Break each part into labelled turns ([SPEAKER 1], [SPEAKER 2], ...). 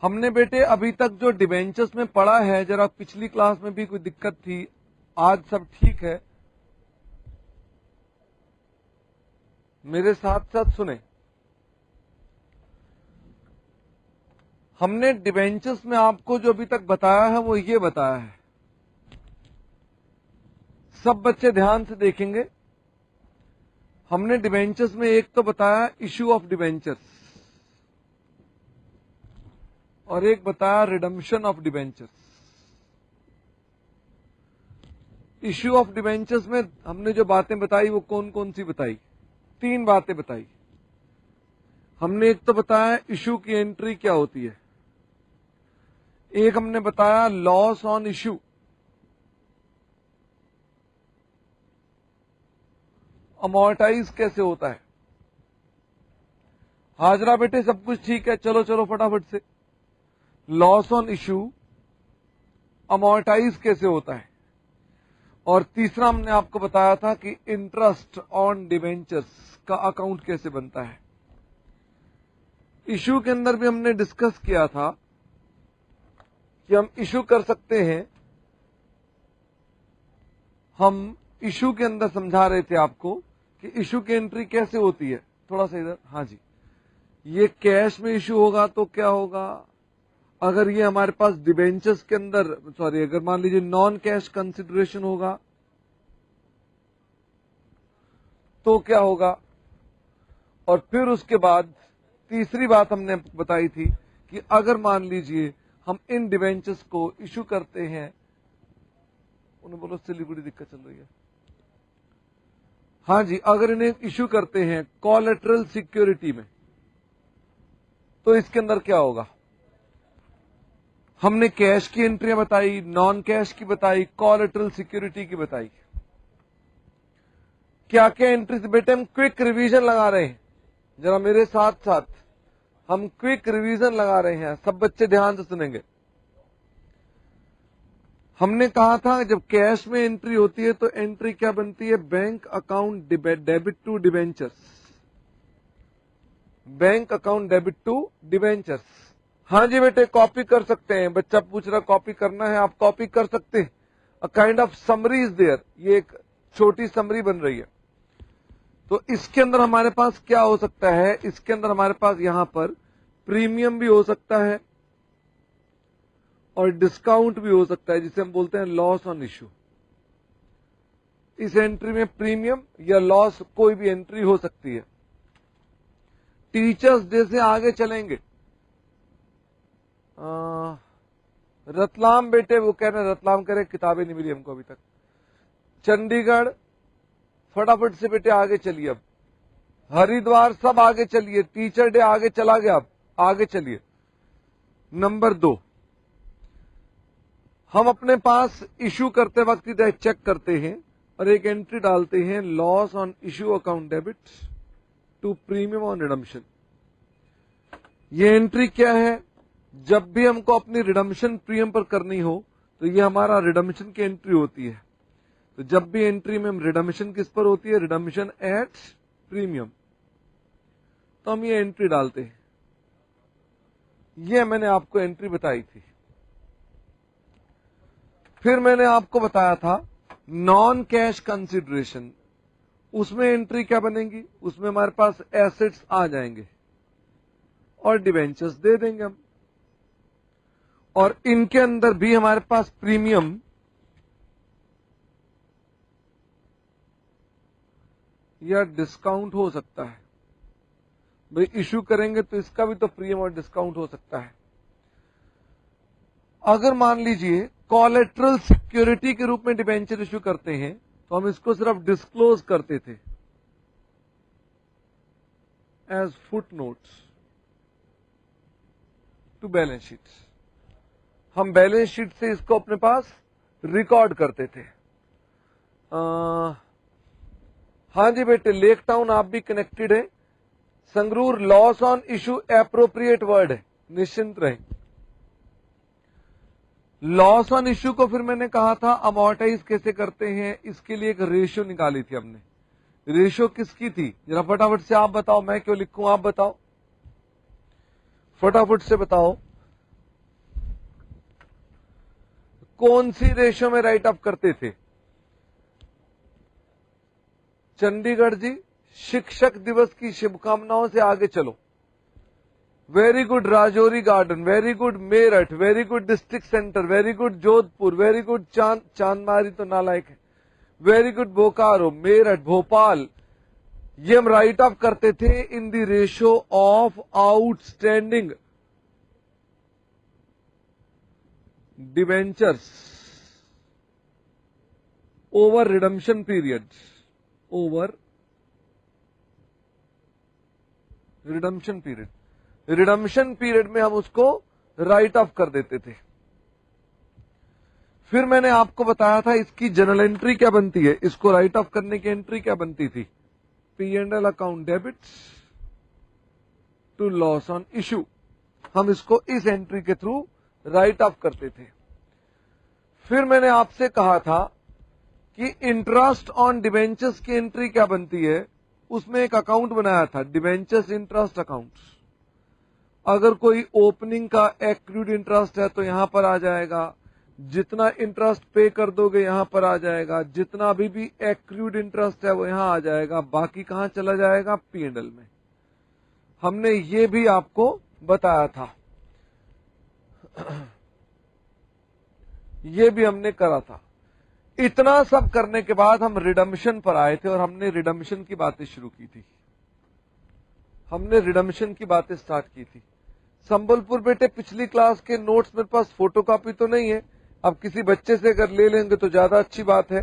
[SPEAKER 1] हमने बेटे अभी तक जो डिबेंचर्स में पढ़ा है, जरा पिछली क्लास में भी कोई दिक्कत थी, आज सब ठीक है? मेरे साथ साथ सुने। हमने डिबेंचर्स में आपको जो अभी तक बताया है वो ये बताया है, सब बच्चे ध्यान से देखेंगे। हमने डिबेंचर्स में एक तो बताया इश्यू ऑफ डिबेंचर्स और एक बताया redemption of debentures. Issue of debentures में हमने जो बातें बताई वो कौन कौन सी बताई? 3 बातें बताई हमने। एक तो बताया इश्यू की एंट्री क्या होती है, एक हमने बताया लॉस ऑन इश्यू, अमोर्टाइज कैसे होता है। हाजरा बेटे सब कुछ ठीक है? चलो चलो फटाफट से। लॉस ऑन इश्यू, अमोर्टाइज कैसे होता है, और तीसरा हमने आपको बताया था कि इंटरेस्ट ऑन डिबेंचर्स का अकाउंट कैसे बनता है। इश्यू के अंदर भी हमने डिस्कस किया था कि हम इश्यू कर सकते हैं। हम इश्यू के अंदर समझा रहे थे आपको कि इश्यू की एंट्री कैसे होती है। थोड़ा सा इधर, हाँ जी। ये कैश में इश्यू होगा तो क्या होगा, अगर ये हमारे पास डिबेंचर्स के अंदर, सॉरी, अगर मान लीजिए नॉन कैश कंसिडरेशन होगा तो क्या होगा। और फिर उसके बाद तीसरी बात हमने बताई थी कि अगर मान लीजिए हम इन डिबेंचर्स को इश्यू करते हैं, उन्हें बोलो सिलीगुड़ी दिक्कत चल रही है, हाँ जी, अगर इन्हें इश्यू करते हैं कोलैटरल सिक्योरिटी में तो इसके अंदर क्या होगा। हमने कैश की एंट्रियां बताई, नॉन कैश की बताई, कोलैटरल सिक्योरिटी की बताई। क्या क्या एंट्रीज बेटे हम क्विक रिवीजन लगा रहे हैं, जरा मेरे साथ साथ हम क्विक रिवीजन लगा रहे हैं, सब बच्चे ध्यान से सुनेंगे। हमने कहा था जब कैश में एंट्री होती है तो एंट्री क्या बनती है, bank account debit to debentures, bank account debit to debentures. हाँ जी बेटे, कॉपी कर सकते हैं, बच्चा पूछ रहा कॉपी करना है, आप कॉपी कर सकते हैं। A kind of summary is there, ये एक छोटी समरी बन रही है। तो इसके अंदर हमारे पास क्या हो सकता है, इसके अंदर हमारे पास यहां पर प्रीमियम भी हो सकता है और डिस्काउंट भी हो सकता है, जिसे हम बोलते हैं लॉस ऑन इश्यू। इस एंट्री में प्रीमियम या लॉस कोई भी एंट्री हो सकती है। टीचर्स डे से आगे चलेंगे। रतलाम बेटे, वो कह रहे रतलाम कह रहे किताबें नहीं मिली हमको अभी तक। चंडीगढ़, फटाफट से बेटे आगे चलिए। अब हरिद्वार, सब आगे चलिए। टीचर डे आगे चला गया, अब आगे चलिए। नंबर 2, हम अपने पास इश्यू करते वक्त इधर चेक करते हैं और एक एंट्री डालते हैं, loss on issue account debit to premium on redemption. ये एंट्री क्या है, जब भी हमको अपनी रिडम्पशन प्रीमियम पर करनी हो तो ये हमारा रिडम्पशन की एंट्री होती है। तो जब भी एंट्री में रिडम्पशन किस पर होती है, रिडम्पशन एट प्रीमियम, तो हम ये एंट्री डालते हैं। ये मैंने आपको एंट्री बताई थी। फिर मैंने आपको बताया था नॉन कैश कंसिडरेशन, उसमें एंट्री क्या बनेगी, उसमें हमारे पास एसेट्स आ जाएंगे और डिबेंचर्स दे देंगे हम, और इनके अंदर भी हमारे पास प्रीमियम या डिस्काउंट हो सकता है। भाई इश्यू करेंगे तो इसका भी तो प्रीमियम और डिस्काउंट हो सकता है। अगर मान लीजिए कोलैटरल सिक्योरिटी के रूप में डिबेंचर इश्यू करते हैं तो हम इसको सिर्फ डिस्क्लोज करते थे as foot notes to balance sheet. हम बैलेंस शीट से इसको अपने पास रिकॉर्ड करते थे। हाँ जी बेटे, लेक टाउन आप भी कनेक्टेड है। Sangrur, loss on issue appropriate word है, निश्चिंत रहे। लॉस ऑन इश्यू को फिर मैंने कहा था अमोर्टाइज कैसे करते हैं, इसके लिए एक रेशियो निकाली थी हमने। रेशियो किसकी थी, जरा फटाफट से आप बताओ, मैं क्यों लिखूं, आप बताओ, फटाफट से बताओ। कौन सी रेशो में राइट ऑफ करते थे? चंडीगढ़ जी, शिक्षक दिवस की शुभकामनाओं से आगे चलो। Very good Rajouri Garden, very good Meerut, very good district centre, very good Jodhpur, very good Chandmari तो नालायक है, वेरी गुड बोकारो, मेरठ, भोपाल। ये हम राइट ऑफ करते थे in the ratio of outstanding debentures over redemption period, over redemption period. Redemption period में हम उसको राइट ऑफ कर देते थे। फिर मैंने आपको बताया था इसकी जर्नल एंट्री क्या बनती है, इसको राइट ऑफ करने की एंट्री क्या बनती थी? P&L account debits to loss on issue. हम इसको इस एंट्री के थ्रू राइट ऑफ करते थे। फिर मैंने आपसे कहा था कि इंटरेस्ट ऑन डिवेंचर्स की एंट्री क्या बनती है, उसमें एक अकाउंट बनाया था, डिवेंचर्स इंटरेस्ट अकाउंट। अगर कोई ओपनिंग का एक्रूड इंटरेस्ट है तो यहां पर आ जाएगा, जितना इंटरेस्ट पे कर दोगे यहां पर आ जाएगा, जितना अभी भी एक्रूड इंटरेस्ट है वो यहां आ जाएगा, बाकी कहां चला जाएगा? P&L में। हमने ये भी आपको बताया था, ये भी हमने करा था। इतना सब करने के बाद हम रिडम्पशन पर आए थे और हमने रिडम्पशन की बातें शुरू की थी। हमने रिडम्पशन की बातें स्टार्ट की थी। संबलपुर बेटे पिछली क्लास के नोट्स मेरे पास फोटोकॉपी तो नहीं है, अब किसी बच्चे से अगर ले लेंगे तो ज्यादा अच्छी बात है,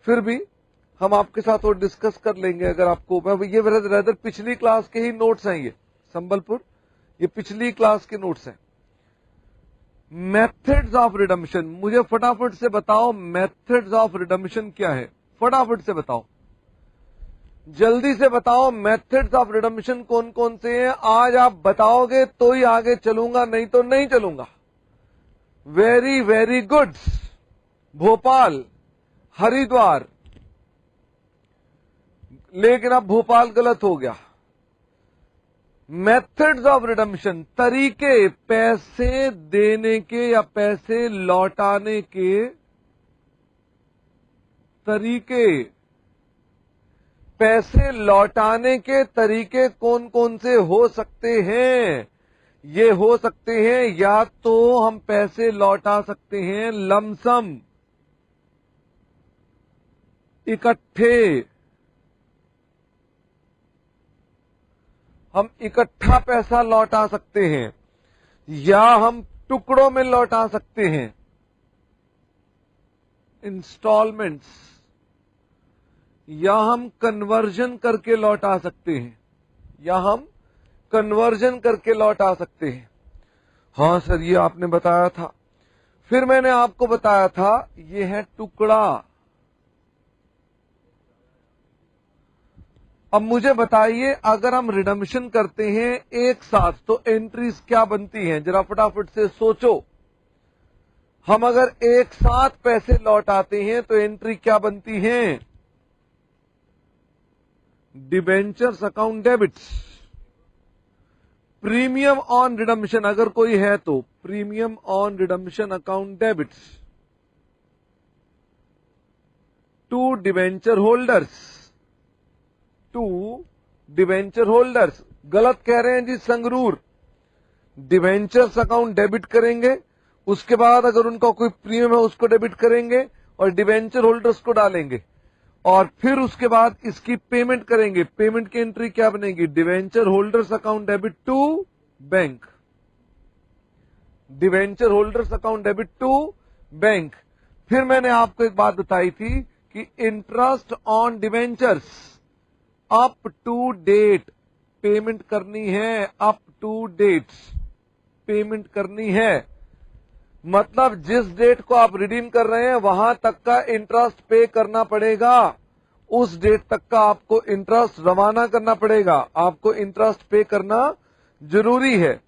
[SPEAKER 1] फिर भी हम आपके साथ और डिस्कस कर लेंगे अगर आपको। ये रेदर पिछली क्लास के ही नोट्स हैं, ये संबलपुर, ये पिछली क्लास के नोट्स हैं। मेथड्स ऑफ रिडम्पशन, मुझे फटाफट से बताओ मेथड्स ऑफ रिडम्पशन क्या है, फटाफट से बताओ, जल्दी से बताओ मेथड्स ऑफ रिडम्पशन कौन कौन से हैं। आज आप बताओगे तो ही आगे चलूंगा, नहीं तो नहीं चलूंगा। Very very good. Bhopal, Haridwar, लेकिन अब भोपाल गलत हो गया। मेथड्स ऑफ रिडम्पशन, तरीके पैसे देने के या पैसे लौटाने के तरीके। पैसे लौटाने के तरीके कौन कौन से हो सकते हैं? ये हो सकते हैं, या तो हम पैसे लौटा सकते हैं लमसम, इकट्ठे, हम इकट्ठा पैसा लौटा सकते हैं, या हम टुकड़ों में लौटा सकते हैं, इंस्टॉलमेंट्स, या हम कन्वर्जन करके लौटा सकते हैं, या हम कन्वर्जन करके लौटा सकते हैं। हाँ सर, ये आपने बताया था। फिर मैंने आपको बताया था ये है टुकड़ा। अब मुझे बताइए, अगर हम रिडम्पशन करते हैं एक साथ तो एंट्रीज क्या बनती हैं? जरा फटाफट से सोचो। हम अगर एक साथ पैसे लौटाते हैं तो एंट्री क्या बनती है? Debentures account debits. Premium on redemption अगर कोई है तो premium on redemption account debits to debenture holders, to debenture holders. गलत कह रहे हैं जी संगरूर। डिबेंचर्स अकाउंट डेबिट करेंगे, उसके बाद अगर उनका कोई प्रीमियम है उसको डेबिट करेंगे और डिबेंचर होल्डर्स को डालेंगे, और फिर उसके बाद इसकी पेमेंट करेंगे। पेमेंट की एंट्री क्या बनेगी? Debenture holders account debit to bank, debenture holders account debit to bank. फिर मैंने आपको एक बात बताई थी कि interest on debentures up to date payment करनी है, अप टू डेट पेमेंट करनी है। मतलब जिस डेट को आप रिडीम कर रहे हैं वहां तक का इंटरेस्ट पे करना पड़ेगा, उस डेट तक का आपको इंटरेस्ट रवाना करना पड़ेगा, आपको इंटरेस्ट पे करना जरूरी है।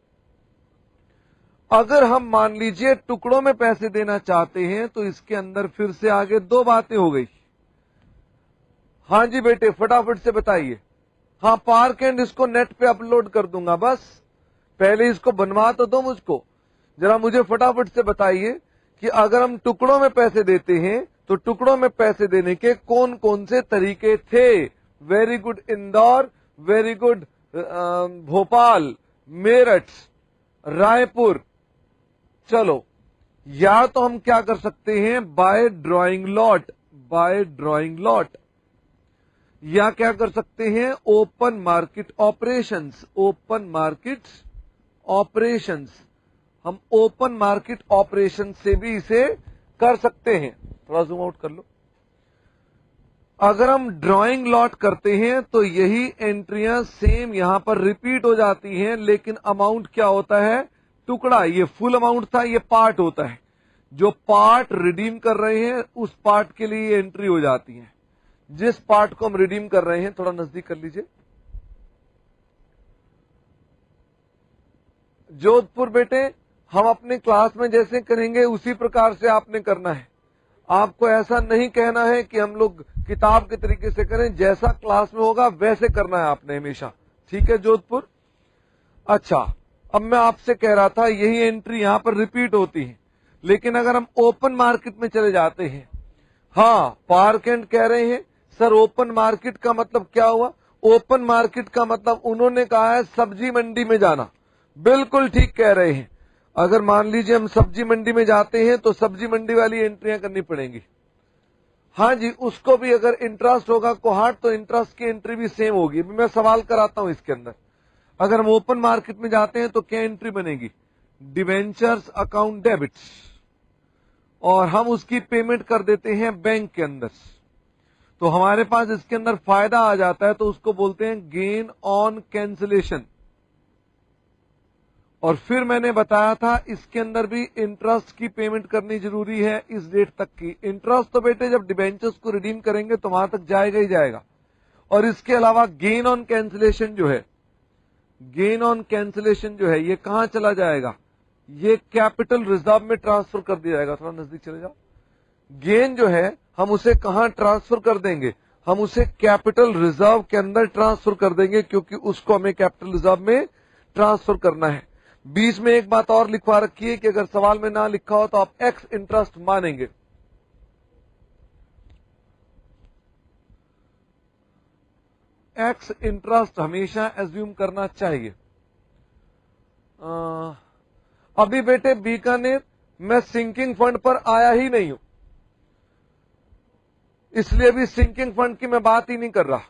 [SPEAKER 1] अगर हम मान लीजिए टुकड़ों में पैसे देना चाहते हैं तो इसके अंदर फिर से आगे दो बातें हो गई। हाँ जी बेटे फटाफट से बताइए। हाँ, पार्क एंड इसको नेट पे अपलोड कर दूंगा, बस पहले इसको बनवा तो दो मुझको। जरा मुझे फटाफट से बताइए कि अगर हम टुकड़ों में पैसे देते हैं तो टुकड़ों में पैसे देने के कौन कौन से तरीके थे। Very good Indore, very good Bhopal, Meerut, Raipur. चलो, या तो हम क्या कर सकते हैं, by drawing lot, by drawing lot, या क्या कर सकते हैं, open market operations, open market operations. हम ओपन मार्केट ऑपरेशन से भी इसे कर सकते हैं। थोड़ा जूम आउट कर लो। अगर हम ड्राइंग लॉट करते हैं तो यही एंट्रियां सेम यहां पर रिपीट हो जाती हैं, लेकिन अमाउंट क्या होता है, टुकड़ा। ये फुल अमाउंट था, ये पार्ट होता है। जो पार्ट रिडीम कर रहे हैं उस पार्ट के लिए एंट्री हो जाती है। जिस पार्ट को हम रिडीम कर रहे हैं, थोड़ा नजदीक कर लीजिए। जोधपुर बेटे, हम अपने क्लास में जैसे करेंगे उसी प्रकार से आपने करना है। आपको ऐसा नहीं कहना है कि हम लोग किताब के तरीके से करें, जैसा क्लास में होगा वैसे करना है आपने हमेशा। ठीक है जोधपुर? अच्छा, अब मैं आपसे कह रहा था यही एंट्री यहां पर रिपीट होती है, लेकिन अगर हम ओपन मार्केट में चले जाते हैं, हाँ पार्क एंड कह रहे हैं सर ओपन मार्केट का मतलब क्या हुआ। ओपन मार्केट का मतलब उन्होंने कहा है सब्जी मंडी में जाना। बिल्कुल ठीक कह रहे हैं। अगर मान लीजिए हम सब्जी मंडी में जाते हैं तो सब्जी मंडी वाली एंट्रियां करनी पड़ेंगी। हाँ जी, उसको भी अगर इंटरेस्ट होगा कोहाट तो इंटरेस्ट की एंट्री भी सेम होगी। मैं सवाल कराता हूं इसके अंदर, अगर हम ओपन मार्केट में जाते हैं तो क्या एंट्री बनेगी, डिवेंचर्स अकाउंट डेबिट्स, और हम उसकी पेमेंट कर देते हैं बैंक के अंदर, तो हमारे पास इसके अंदर फायदा आ जाता है, तो उसको बोलते हैं गेन ऑन कैंसिलेशन। और फिर मैंने बताया था इसके अंदर भी इंटरेस्ट की पेमेंट करनी जरूरी है इस डेट तक की। इंटरेस्ट तो बेटे जब डिबेंचर्स को रिडीम करेंगे तो वहां तक जाएगा ही जाएगा। और इसके अलावा गेन ऑन कैंसिलेशन जो है, गेन ऑन कैंसिलेशन जो है ये कहां चला जाएगा, ये कैपिटल रिजर्व में ट्रांसफर कर दिया जाएगा। थोड़ा नजदीक चले जाओ। गेन जो है हम उसे कहां ट्रांसफर कर देंगे, हम उसे कैपिटल रिजर्व के अंदर ट्रांसफर कर देंगे, क्योंकि उसको हमें कैपिटल रिजर्व में ट्रांसफर करना है। बीच में एक बात और लिखवा रखी है कि अगर सवाल में ना लिखा हो तो आप एक्स इंटरेस्ट मानेंगे। एक्स इंटरेस्ट हमेशा एज्यूम करना चाहिए। अभी बेटे बीकानेर मैं सिंकिंग फंड पर आया ही नहीं हूं, इसलिए अभी सिंकिंग फंड की मैं बात ही नहीं कर रहा।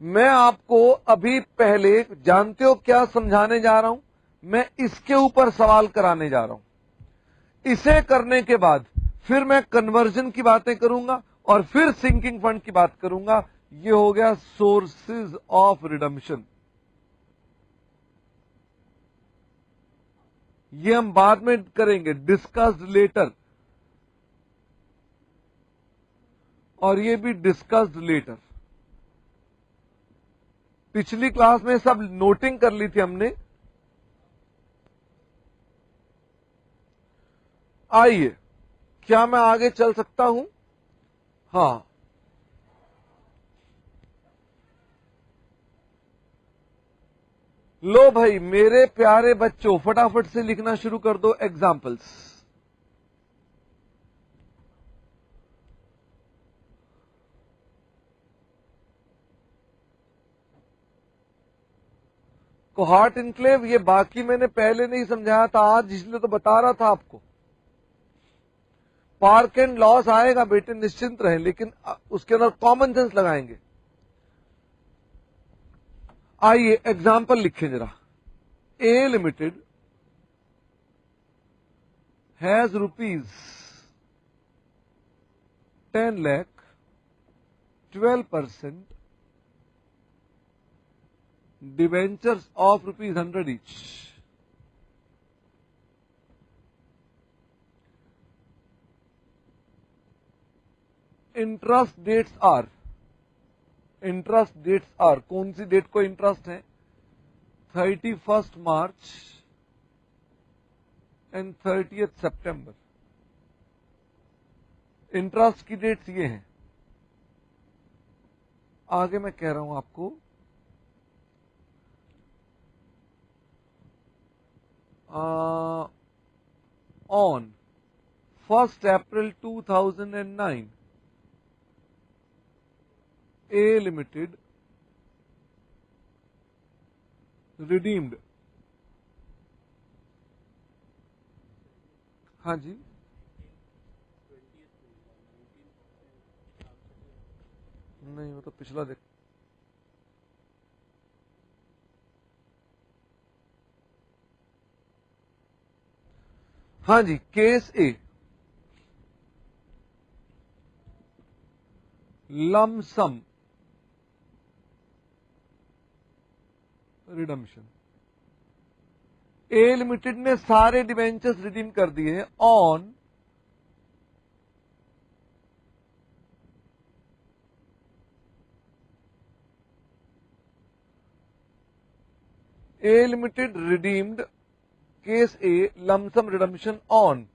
[SPEAKER 1] मैं आपको अभी पहले जानते हो क्या समझाने जा रहा हूं, मैं इसके ऊपर सवाल कराने जा रहा हूं। इसे करने के बाद फिर मैं कन्वर्जन की बातें करूंगा और फिर सिंकिंग फंड की बात करूंगा। ये हो गया सोर्सेज ऑफ रिडम्पशन। ये हम बाद में करेंगे, डिस्कस्ड लेटर, और ये भी डिस्कस्ड लेटर। पिछली क्लास में सब नोटिंग कर ली थी हमने। आइए, क्या मैं आगे चल सकता हूं? हाँ, लो भाई मेरे प्यारे बच्चों, फटाफट से लिखना शुरू कर दो एग्जाम्पल्स। कोहाट इनक्लेव ये बाकी मैंने पहले नहीं समझाया था आज, इसलिए तो बता रहा था आपको। पार्क एंड लॉस आएगा बेटे, निश्चिंत रहें, लेकिन उसके अंदर कॉमन सेंस लगाएंगे। आइए एग्जाम्पल लिखें जरा। A limited has rupees 10 lakh 12% debentures of rupees 100 each. Interest dates are, interest dates are, कौन सी डेट को इंटरेस्ट है, 31 मार्च एंड 30 सितंबर। इंटरेस्ट की डेट्स ये हैं। आगे मैं कह रहा हूं आपको, on 1st April 2009, A Limited redeemed, हाँ जी, नहीं वो तो पिछला देख, हाँ जी, case A, lump sum redemption. A limited ने सारे डिवेंचर्स रिडीम कर दिए on A Limited redeemed case A lump sum redemption on,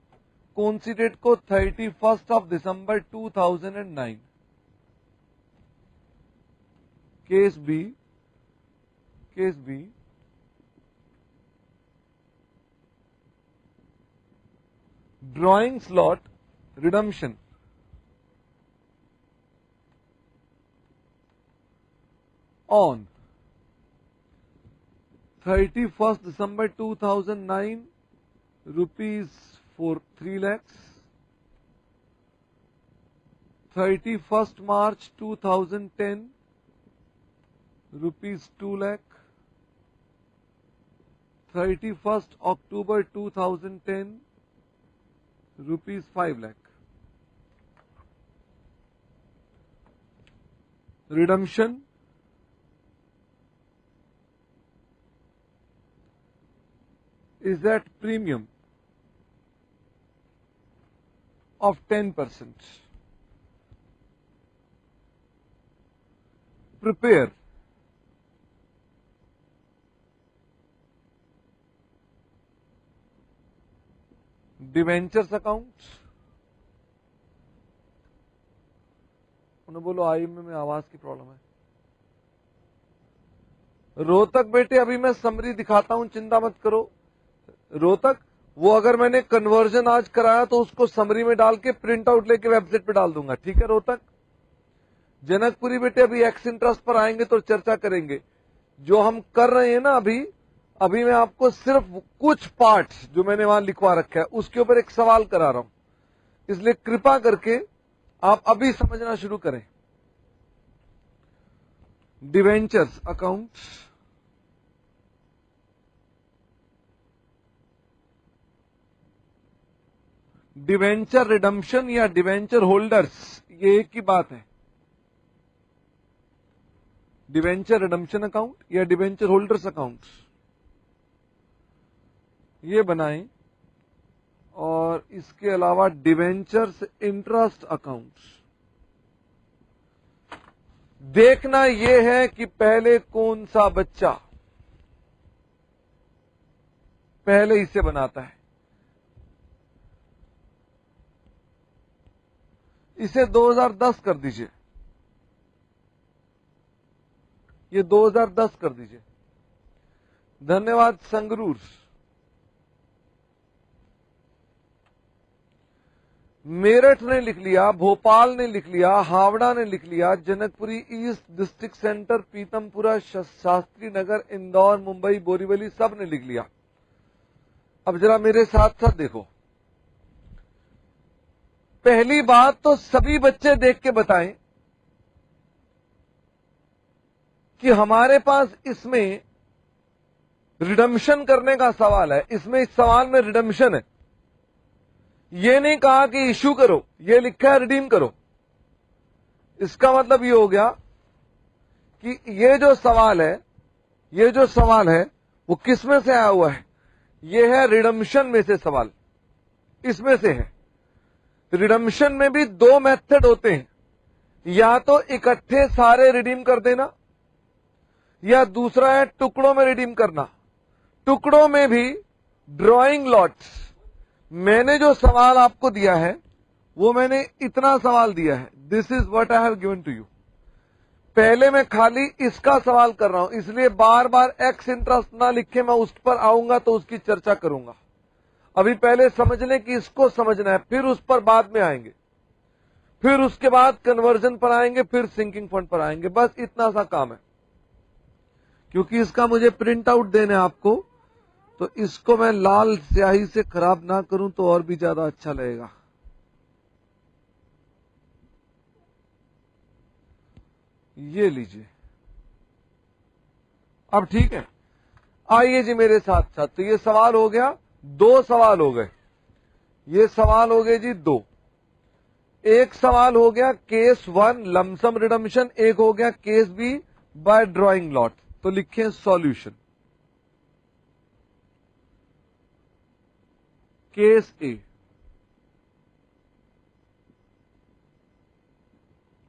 [SPEAKER 1] कौन सी डेट को? 31st of December 2009। Case B drawing slot redemption on 31st December 2009, rupees for 3 lakhs. 31st March 2010, rupees 2 lakh. 31st October 2010, rupees 5 lakh. Redemption is at premium of 10%. Prepare debentures account। उन्हें बोलो आई में आवाज की problem है। रोहतक बेटे अभी मैं summary दिखाता हूं, चिंता मत करो। रोहतक वो अगर मैंने कन्वर्जन आज कराया तो उसको समरी में डाल के प्रिंट आउट लेके वेबसाइट पे डाल दूंगा, ठीक है रोहतक। जनकपुरी बेटे अभी एक्स इंटरेस्ट पर आएंगे तो चर्चा करेंगे। जो हम कर रहे हैं ना अभी मैं आपको सिर्फ कुछ पार्ट जो मैंने वहां लिखवा रखा है उसके ऊपर एक सवाल करा रहा हूं, इसलिए कृपा करके आप अभी समझना शुरू करें। डिवेंचर्स अकाउंट, डिवेंचर रिडम्पशन या डिवेंचर होल्डर्स, ये एक ही बात है। डिवेंचर रिडम्पशन अकाउंट या डिवेंचर होल्डर्स अकाउंट ये बनाएं, और इसके अलावा डिवेंचर्स इंटरेस्ट अकाउंट। देखना यह है कि पहले कौन सा बच्चा पहले इसे बनाता है। इसे 2010 कर दीजिए, ये 2010 कर दीजिए। धन्यवाद संगरूर। मेरठ ने लिख लिया, भोपाल ने लिख लिया, हावड़ा ने लिख लिया, Janakpuri East district centre, Pitampura, Shastri Nagar, Indore, Mumbai, Borivali, सब ने लिख लिया। अब जरा मेरे साथ साथ देखो। पहली बात तो सभी बच्चे देख के बताएं कि हमारे पास इसमें रिडम्पशन करने का सवाल है। इसमें इस सवाल में रिडम्पशन है, ये नहीं कहा कि इश्यू करो, ये लिखा है रिडीम करो। इसका मतलब ये हो गया कि ये जो सवाल है वो किस में से आया हुआ है? ये है रिडम्पशन में से सवाल, इसमें से है। रिडम्पशन में भी दो मेथड होते हैं, या तो इकट्ठे सारे रिडीम कर देना, या दूसरा है टुकड़ों में रिडीम करना। टुकड़ों में भी ड्रॉइंग लॉट्स। मैंने जो सवाल आपको दिया है वो मैंने इतना सवाल दिया है, this is what I have given to you. पहले मैं खाली इसका सवाल कर रहा हूं, इसलिए बार बार एक्स इंटरेस्ट ना लिखे, मैं उस पर आऊंगा तो उसकी चर्चा करूंगा। अभी पहले समझ लें कि इसको समझना है, फिर उस पर बाद में आएंगे, फिर उसके बाद कन्वर्जन पर आएंगे, फिर सिंकिंग फंड पर आएंगे। बस इतना सा काम है। क्योंकि इसका मुझे प्रिंट आउट देना है आपको, तो इसको मैं लाल स्याही से खराब ना करूं तो और भी ज्यादा अच्छा लगेगा। ये लीजिए, अब ठीक है। आइए जी मेरे साथ साथ। तो ये सवाल हो गया, 2 सवाल हो गए, ये सवाल हो गए जी 2। एक सवाल हो गया केस 1 लमसम रिडम्पशन, एक हो गया case B by drawing lot. तो लिखें solution. Case A,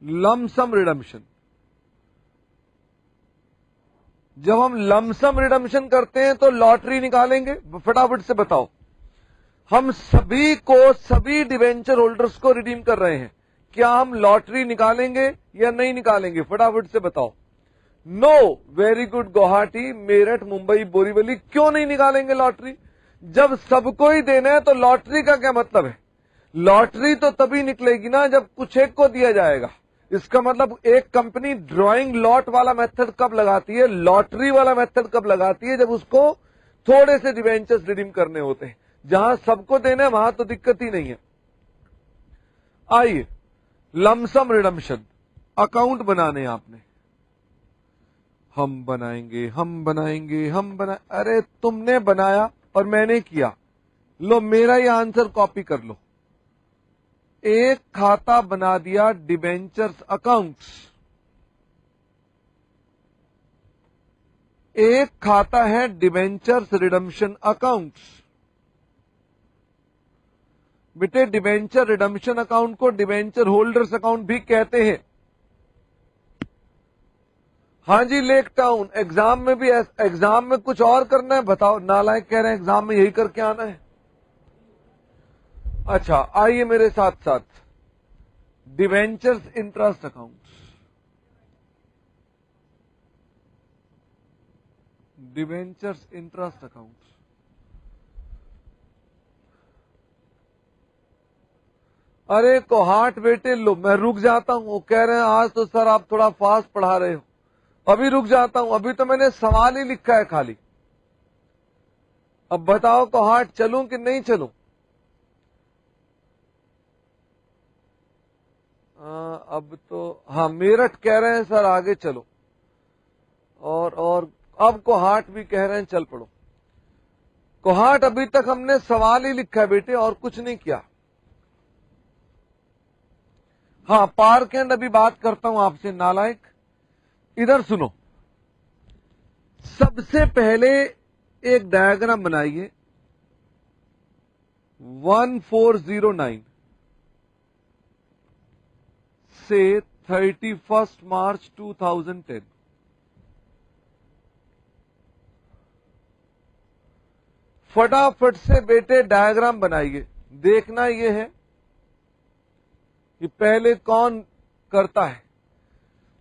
[SPEAKER 1] lump sum redemption. जब हम लमसम रिडम्पशन करते हैं तो लॉटरी निकालेंगे। फटाफट से बताओ, हम सभी को, सभी डिवेंचर होल्डर्स को रिडीम कर रहे हैं, क्या हम लॉटरी निकालेंगे या नहीं निकालेंगे? फटाफट से बताओ। No. Very good. Guwahati, Meerut, Mumbai, Borivali. क्यों नहीं निकालेंगे लॉटरी? जब सबको ही देना है तो लॉटरी का क्या मतलब है? लॉटरी तो तभी निकलेगी ना जब कुछ एक को दिया जाएगा। इसका मतलब एक कंपनी ड्राइंग लॉट वाला मेथड कब लगाती है, लॉटरी वाला मेथड कब लगाती है? जब उसको थोड़े से डिवेंचर्स रिडीम करने होते हैं। जहां सबको देना है वहां तो दिक्कत ही नहीं है। आइए, लमसम रिडम्पशन अकाउंट बनाने आपने। हम बनाएंगे, हम बनाएंगे, हम बना, अरे तुमने बनाया और मैंने किया। लो मेरा ये आंसर कॉपी कर लो। एक खाता बना दिया डिबेंचर्स अकाउंट्स, एक खाता है डिबेंचर्स रिडम्पशन अकाउंट्स। बेटे डिबेंचर रिडम्पशन अकाउंट को डिबेंचर होल्डर्स अकाउंट भी कहते हैं। हाँ जी, लेक टाउन। एग्जाम में भी, एग्जाम में कुछ और करना है? बताओ, नालायक कह रहे हैं एग्जाम में यही करके आना है। अच्छा, आइए मेरे साथ साथ। Debentures interest accounts, debentures interest accounts. अरे कोहाट बेटे, लो मैं रुक जाता हूं। वो कह रहे हैं आज तो सर आप थोड़ा फास्ट पढ़ा रहे हो। अभी रुक जाता हूं, अभी तो मैंने सवाल ही लिखा है खाली। अब बताओ कोहाट चलूं कि नहीं चलूं? अब तो हाँ, मेरठ कह रहे हैं सर आगे चलो, और अब कोहाट भी कह रहे हैं चल पड़ो। कोहाट अभी तक हमने सवाल ही लिखा है बेटे, और कुछ नहीं किया। हाँ, पार्क एंड अभी बात करता हूं आपसे, नालायक। इधर सुनो, सबसे पहले एक डायग्राम बनाइए। 1409 से 31 मार्च 2010। फटाफट से बेटे डायग्राम बनाइए। देखना ये है कि पहले कौन करता है।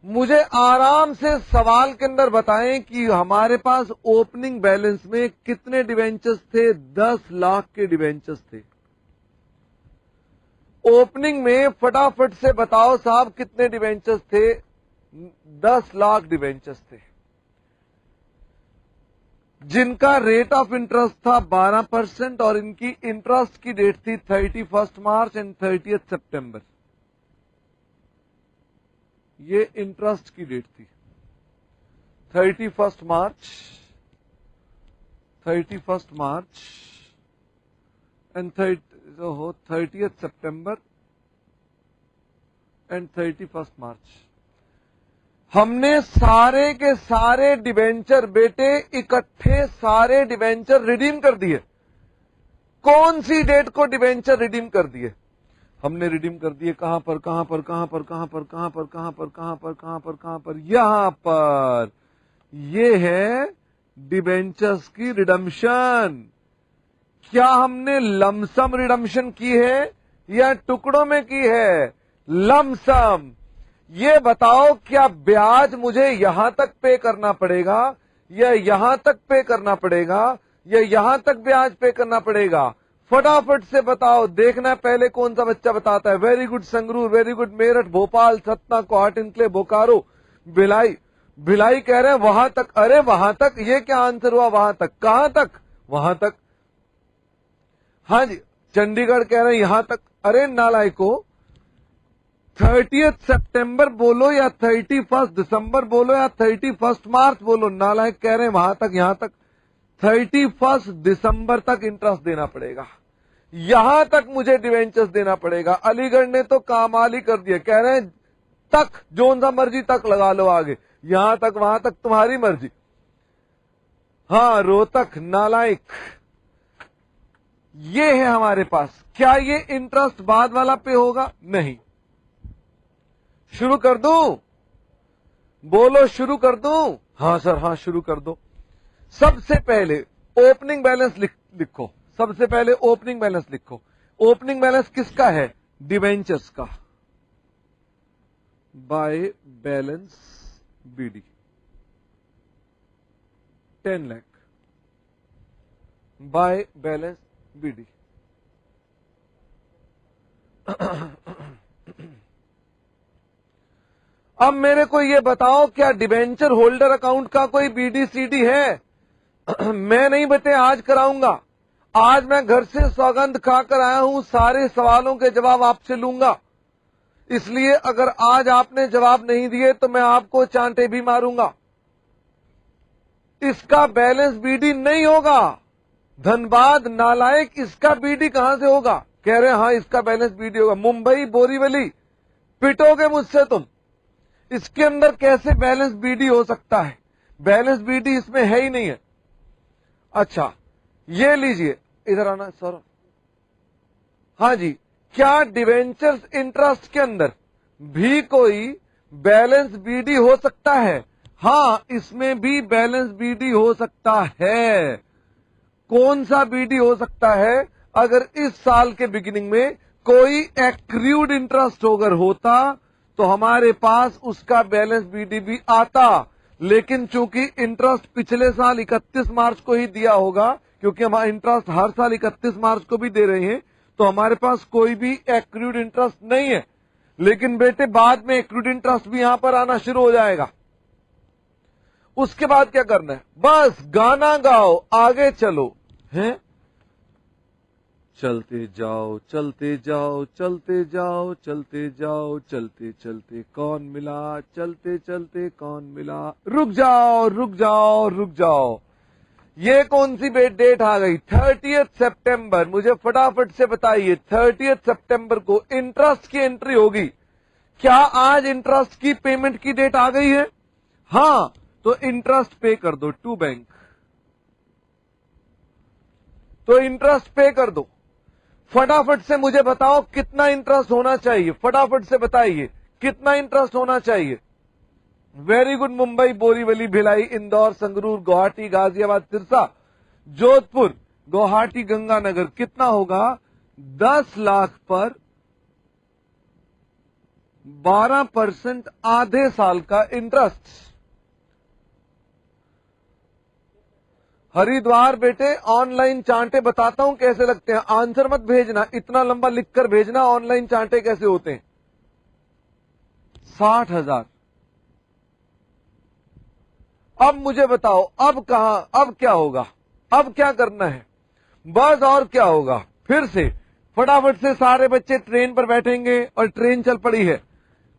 [SPEAKER 1] मुझे आराम से सवाल के अंदर बताएं कि हमारे पास ओपनिंग बैलेंस में कितने डिवेंचर्स थे? 10 लाख के डिवेंचर्स थे ओपनिंग में। फटाफट से बताओ साहब कितने डिवेंचर्स थे? 10 लाख डिवेंचर्स थे, जिनका रेट ऑफ इंटरेस्ट था 12% और इनकी इंटरेस्ट की डेट थी 31 मार्च एंड 30 सितंबर। ये इंटरेस्ट की डेट थी 31 मार्च एंड 30 सितंबर एंड 31 मार्च। हमने सारे के सारे डिवेंचर बेटे इकट्ठे सारे डिवेंचर रिडीम कर दिए। कौन सी डेट को डिवेंचर रिडीम कर दिए? हमने रिडीम कर दिए कहां पर, कहां पर, कहां पर, कहां पर, कहां पर, कहां पर, कहां पर, कहां पर, कहां पर? यहां पर। ये है डिवेंचर्स की रिडम्पशन। क्या हमने लमसम रिडम्पशन की है या टुकड़ों में की है? लमसम। ये बताओ, क्या ब्याज मुझे यहां तक पे करना पड़ेगा या यहां तक पे करना पड़ेगा या यहां तक ब्याज पे करना पड़ेगा? फटाफट से बताओ, देखना पहले कौन सा बच्चा बताता है। Very good Sangrur, very good Meerut, Bhopal, Satna, कोहाटिनक्ले, बोकारो, भिलाई। भिलाई कह रहे हैं वहां तक। अरे वहां तक, ये क्या आंसर हुआ? वहां तक, कहां तक? वहां तक। हाँ जी, चंडीगढ़ कह रहे हैं यहां तक। अरे नालायको, 30 सितंबर बोलो या 31 दिसंबर बोलो या 31 मार्च बोलो, नालायक कह रहे हैं वहां तक, यहां तक। 31 दिसंबर तक इंटरेस्ट देना पड़ेगा, यहां तक मुझे डिवेंचर्स देना पड़ेगा। अलीगढ़ ने तो कमाल ही कर दिया, कह रहे हैं तक, जोन सा मर्जी तक लगा लो आगे, यहां तक वहां तक तुम्हारी मर्जी। हाँ रोहतक, नालायक। ये है हमारे पास। क्या ये इंटरेस्ट बाद वाला पे होगा? नहीं। शुरू कर दूं? बोलो शुरू कर दूं? हाँ सर, हाँ शुरू कर दो। सबसे पहले ओपनिंग बैलेंस लिखो। सबसे पहले ओपनिंग बैलेंस लिखो। ओपनिंग बैलेंस किसका है? डिवेंचर्स का। By balance BD 10 lakh by balance BD. अब मेरे को ये बताओ, क्या डिवेंचर होल्डर अकाउंट का कोई बीडी सीडी है? मैं नहीं बेटे, आज कराऊंगा। आज मैं घर से सौगंध खाकर आया हूं, सारे सवालों के जवाब आपसे लूंगा। इसलिए अगर आज आपने जवाब नहीं दिए तो मैं आपको चांटे भी मारूंगा। इसका बैलेंस बीडी नहीं होगा। धनबाद नालायक, इसका बीडी कहां से होगा? कह रहे हैं हाँ इसका बैलेंस बीडी होगा। मुंबई बोरीवली, पिटोगे मुझसे तुम। इसके अंदर कैसे बैलेंस बीडी हो सकता है? बैलेंस बीडी इसमें है ही नहीं है। अच्छा ये लीजिए, इधर आना सौरभ। हाँ जी, क्या डिवेंचर्स इंटरेस्ट के अंदर भी कोई बैलेंस बीडी हो सकता है? हाँ, इसमें भी बैलेंस बीडी हो सकता है। कौन सा बीडी हो सकता है? अगर इस साल के बिगिनिंग में कोई एक्रूड इंटरेस्ट अगर होता तो हमारे पास उसका बैलेंस बीडी भी आता। लेकिन चूंकि इंटरेस्ट पिछले साल 31 मार्च को ही दिया होगा, क्योंकि हमारा इंटरेस्ट हर साल 31 मार्च को भी दे रहे हैं, तो हमारे पास कोई भी एक्रूड इंटरेस्ट नहीं है। लेकिन बेटे बाद में एक्रूड इंटरेस्ट भी यहां पर आना शुरू हो जाएगा। उसके बाद क्या करना है? बस गाना गाओ, आगे चलो। हैं? चलते जाओ चलते जाओ चलते जाओ चलते जाओ चलते चलते कौन मिला, चलते चलते कौन मिला, रुक जाओ रुक जाओ रुक जाओ। ये कौन सी डेट आ गई? 30 सितंबर। मुझे फटाफट से बताइए, 30 सितंबर को इंटरेस्ट की एंट्री होगी। क्या आज इंटरेस्ट की पेमेंट की डेट आ गई है? हाँ, तो इंटरेस्ट पे कर दो टू बैंक। तो इंटरेस्ट पे कर दो। फटाफट से मुझे बताओ कितना इंटरेस्ट होना चाहिए? फटाफट से बताइए कितना इंटरेस्ट होना चाहिए? Very good. मुंबई बोरीवली, भिलाई, इंदौर, संगरूर, गुवाहाटी, गाजियाबाद, सिरसा, जोधपुर, गुवाहाटी, गंगानगर। कितना होगा? 10 लाख पर 12% आधे साल का इंटरेस्ट। हरिद्वार बेटे ऑनलाइन चांटे बताता हूं कैसे लगते हैं। आंसर मत भेजना, इतना लंबा लिखकर भेजना ऑनलाइन चांटे कैसे होते हैं। 60,000। अब मुझे बताओ, अब क्या होगा? अब क्या करना है? बस और क्या होगा? फिर से फटाफट से सारे बच्चे ट्रेन पर बैठेंगे और ट्रेन चल पड़ी है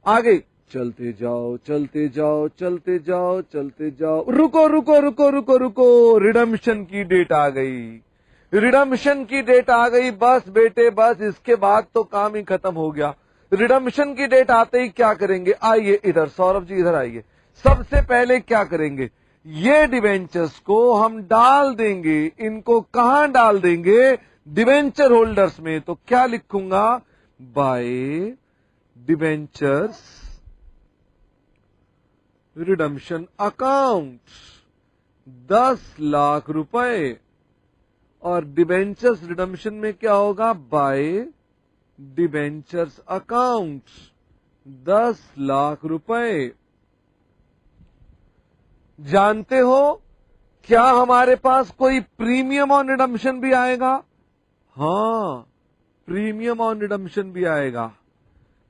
[SPEAKER 1] आगे। चलते जाओ चलते जाओ चलते जाओ चलते जाओ। रुको रुको रुको रुको रुको, रिडम्पशन की डेट आ गई। रिडम्पशन की डेट आ गई। बस बेटे बस, इसके बाद तो काम ही खत्म हो गया। रिडम्पशन की डेट आते ही क्या करेंगे? आइए इधर, सौरभ जी इधर आइए। सबसे पहले क्या करेंगे? ये डिवेंचर्स को हम डाल देंगे। इनको कहां डाल देंगे? डिवेंचर होल्डर्स में। तो क्या लिखूंगा? By debentures redemption account 10 lakh रुपए। और डिवेंचर्स रिडम्पशन में क्या होगा? बाय डिवेंचर्स अकाउंट 10 लाख रुपए। जानते हो क्या हमारे पास कोई प्रीमियम ऑन रिडम्पशन भी आएगा? हाँ, प्रीमियम ऑन रिडम्पशन भी आएगा।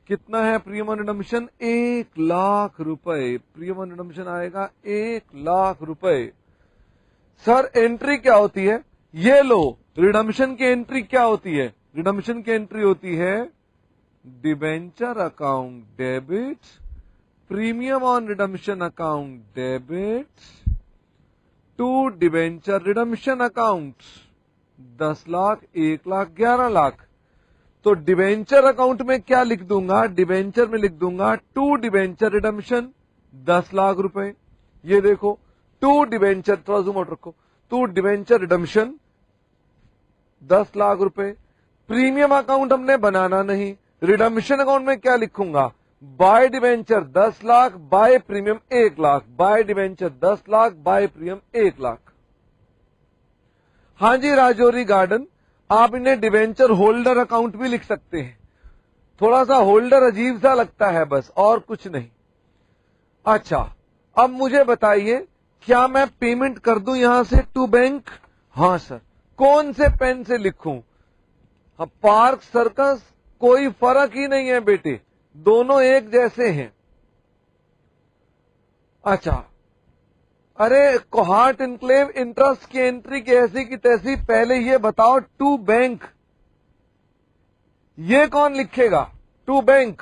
[SPEAKER 1] कितना है प्रीमियम ऑन रिडम्पशन? 1,00,000 रुपए। प्रीमियम ऑन रिडम्पशन आएगा 1,00,000 रुपए। सर एंट्री क्या होती है? ये लो, रिडम्पशन की एंट्री क्या होती है? रिडम्पशन की एंट्री होती है debenture account debit, premium on redemption account debit to debenture redemption account. 10 lakh, 1 lakh, 11 lakh. तो डिबेंचर अकाउंट में क्या लिख दूंगा? डिबेंचर में लिख दूंगा टू डिबेंचर रिडम्पशन 10 लाख रुपए। ये देखो, टू डिबेंचर, थोड़ा जूम आउट रखो, टू डिबेंचर रिडम्पशन 10 लाख रुपए। प्रीमियम अकाउंट हमने बनाना नहीं, रिडम्पशन अकाउंट में क्या लिखूंगा? By debenture 10 lakh, by premium 1 lakh. By debenture 10 lakh, by premium 1 lakh. हाँ जी राजौरी गार्डन, आप इन्हें डिबेंचर होल्डर अकाउंट भी लिख सकते हैं। थोड़ा सा होल्डर अजीब सा लगता है बस, और कुछ नहीं। अच्छा, अब मुझे बताइए, क्या मैं पेमेंट कर दूं यहां से टू बैंक? हाँ सर। कौन से पेन से लिखूं? हाँ, पार्क सर्कस, कोई फर्क ही नहीं है बेटे, दोनों एक जैसे हैं। अच्छा, अरे कोहार्ट इनक्लेव इंटरेस्ट की एंट्री कैसी की तैसी, पहले ये बताओ टू बैंक, ये कौन लिखेगा? To bank.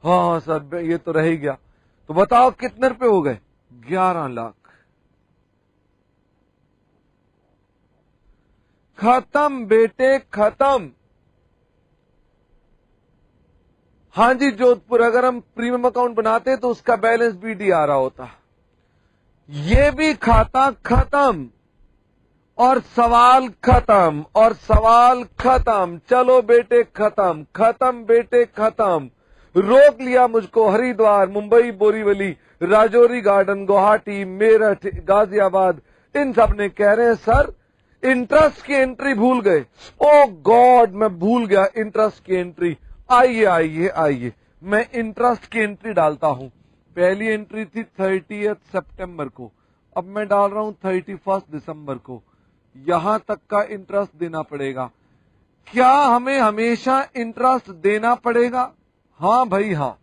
[SPEAKER 1] हाँ सर, ये तो रह ही गया। तो बताओ कितने रुपए हो गए? 11 लाख। खत्म बेटे, खत्म। हाँ जी जोधपुर, अगर हम प्रीमियम अकाउंट बनाते तो उसका बैलेंस बीडी आ रहा होता। ये भी खाता खत्म, और सवाल खत्म, और सवाल खत्म। चलो बेटे खत्म, खत्म बेटे खत्म। रोक लिया मुझको हरिद्वार, मुंबई बोरीवली, राजौरी गार्डन, गुवाहाटी, मेरठ, गाजियाबाद, इन सब ने कह रहे हैं सर इंटरेस्ट की एंट्री भूल गए। ओ गॉड, मैं भूल गया इंटरेस्ट की एंट्री। आइए आइए आइए, मैं इंटरेस्ट की एंट्री डालता हूं। पहली एंट्री थी 30 सितंबर को, अब मैं डाल रहा हूं 31 दिसंबर को। यहां तक का इंटरेस्ट देना पड़ेगा। क्या हमें हमेशा इंटरेस्ट देना पड़ेगा? हाँ भाई हाँ।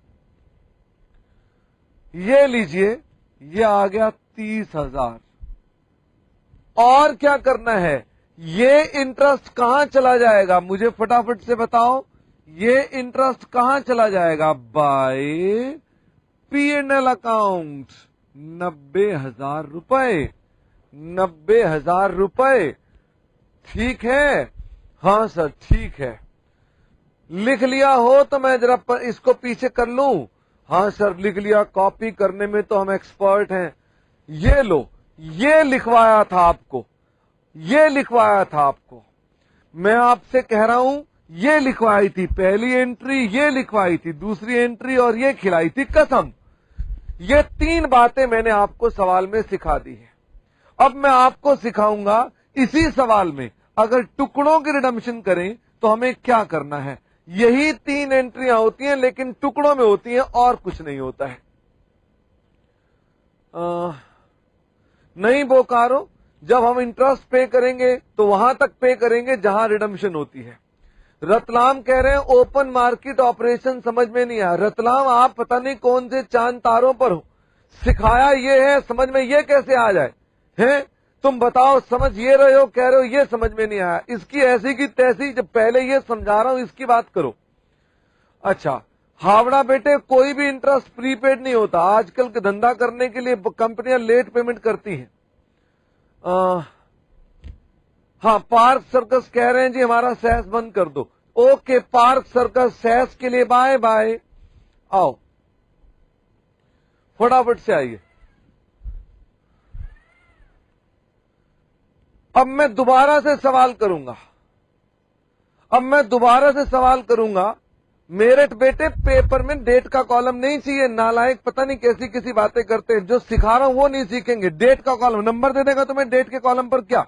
[SPEAKER 1] ये लीजिए, ये आ गया 30,000। और क्या करना है? ये इंटरेस्ट कहां चला जाएगा? मुझे फटाफट से बताओ, ये इंटरेस्ट कहां चला जाएगा? Bye P&L account. 90,000 रुपए, 90,000 रुपए। ठीक है? हाँ सर ठीक है। लिख लिया हो तो मैं जरा इसको पीछे कर लूं? हाँ सर लिख लिया, कॉपी करने में तो हम एक्सपर्ट हैं। ये लो, ये लिखवाया था आपको, ये लिखवाया था आपको। मैं आपसे कह रहा हूं, ये लिखवाई थी पहली एंट्री, ये लिखवाई थी दूसरी एंट्री, और ये खिलाई थी कसम। ये 3 बातें मैंने आपको सवाल में सिखा दी है। अब मैं आपको सिखाऊंगा इसी सवाल में, अगर टुकड़ों की रिडम्पशन करें तो हमें क्या करना है। यही 3 एंट्रियां होती हैं, लेकिन टुकड़ों में होती हैं और कुछ नहीं होता है। नहीं बोकारो, जब हम इंटरेस्ट पे करेंगे तो वहां तक पे करेंगे जहां रिडम्पशन होती है। रतलाम कह रहे हैं ओपन मार्केट ऑपरेशन समझ में नहीं आया। रतलाम आप पता नहीं कौन से चांद तारों पर हो, सिखाया ये है, समझ में ये कैसे आ जाए? हैं तुम बताओ, समझ ये रहे हो, कह रहे हो ये समझ में नहीं आया। इसकी ऐसी की तैसी, जब पहले ये समझा रहा हूं इसकी बात करो। अच्छा, हावड़ा बेटे कोई भी इंटरेस्ट प्रीपेड नहीं होता। आजकल के धंधा करने के लिए कंपनियां लेट पेमेंट करती हैं। हाँ, पार्क सर्कस कह रहे हैं जी हमारा सहस बंद कर दो। ओके, पार्क सर्कस सहस के लिए बाय बाय। आओ फटाफट से आइए। अब मैं दोबारा से सवाल करूंगा, अब मैं दोबारा से सवाल करूंगा। मेरठ बेटे पेपर में डेट का कॉलम नहीं चाहिए। नालायक पता नहीं कैसी किसी बातें करते हैं, जो सिखा रहा हूं वो नहीं सीखेंगे। डेट का कॉलम, नंबर दे देगा तुम्हें डेट के कॉलम पर। क्या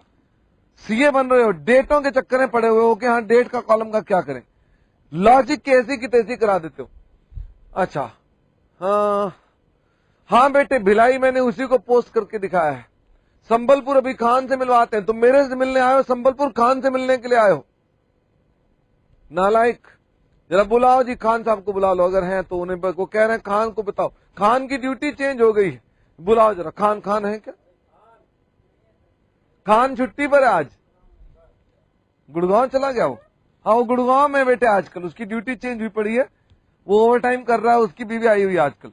[SPEAKER 1] सीए बन रहे हो? डेटों के चक्कर में पड़े हुए हो कि हाँ डेट का कॉलम का क्या करें। लॉजिक कैसी की तैसी करा देते हो। अच्छा, हाँ बेटे भिलाई मैंने उसी को पोस्ट करके दिखाया है। संबलपुर अभी खान से मिलवाते हैं। तुम मेरे से मिलने आए हो, संबलपुर खान से मिलने के लिए आए हो? नालायक, जरा बुलाओ जी, खान साहब को बुला लो, अगर हैं तो उन्हें को कह रहे हैं खान को बताओ, खान की ड्यूटी चेंज हो गई है, बुलाओ जरा। खान खान है क्या? खान छुट्टी पर है आज, गुड़गांव चला गया वो। हाँ वो गुड़गांव में बेटे आजकल, उसकी ड्यूटी चेंज हुई पड़ी है, वो ओवर टाइम कर रहा है, उसकी बीवी आई हुई है आजकल।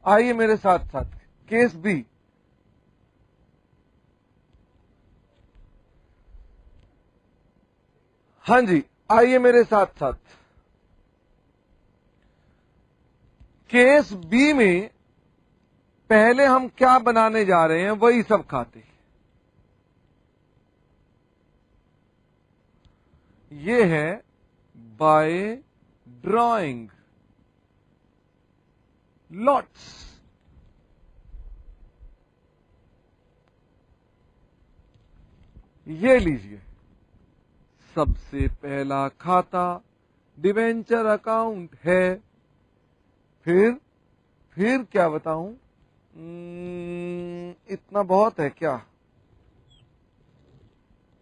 [SPEAKER 1] आइए मेरे साथ साथ, केस बी। हाँ जी आइए मेरे साथ साथ, केस बी में पहले हम क्या बनाने जा रहे हैं, वही सब खाते। ये है बाय ड्राइंग लॉट्स। ये लीजिए, सबसे पहला खाता डिवेंचर अकाउंट है। फिर क्या बताऊं, इतना बहुत है क्या?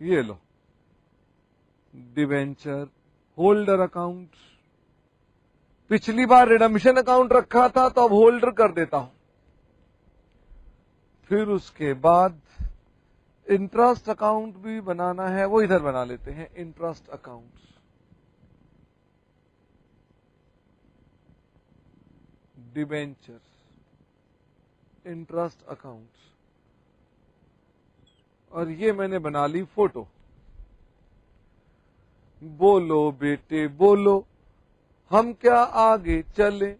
[SPEAKER 1] ये लो, डिवेंचर होल्डर अकाउंट। पिछली बार रिडम्पशन अकाउंट रखा था तो अब होल्डर कर देता हूं। फिर उसके बाद इंटरेस्ट अकाउंट भी बनाना है, वो इधर बना लेते हैं, interest account. Debenture interest account, और ये मैंने बना ली फोटो। बोलो बेटे बोलो, हम क्या आगे चले।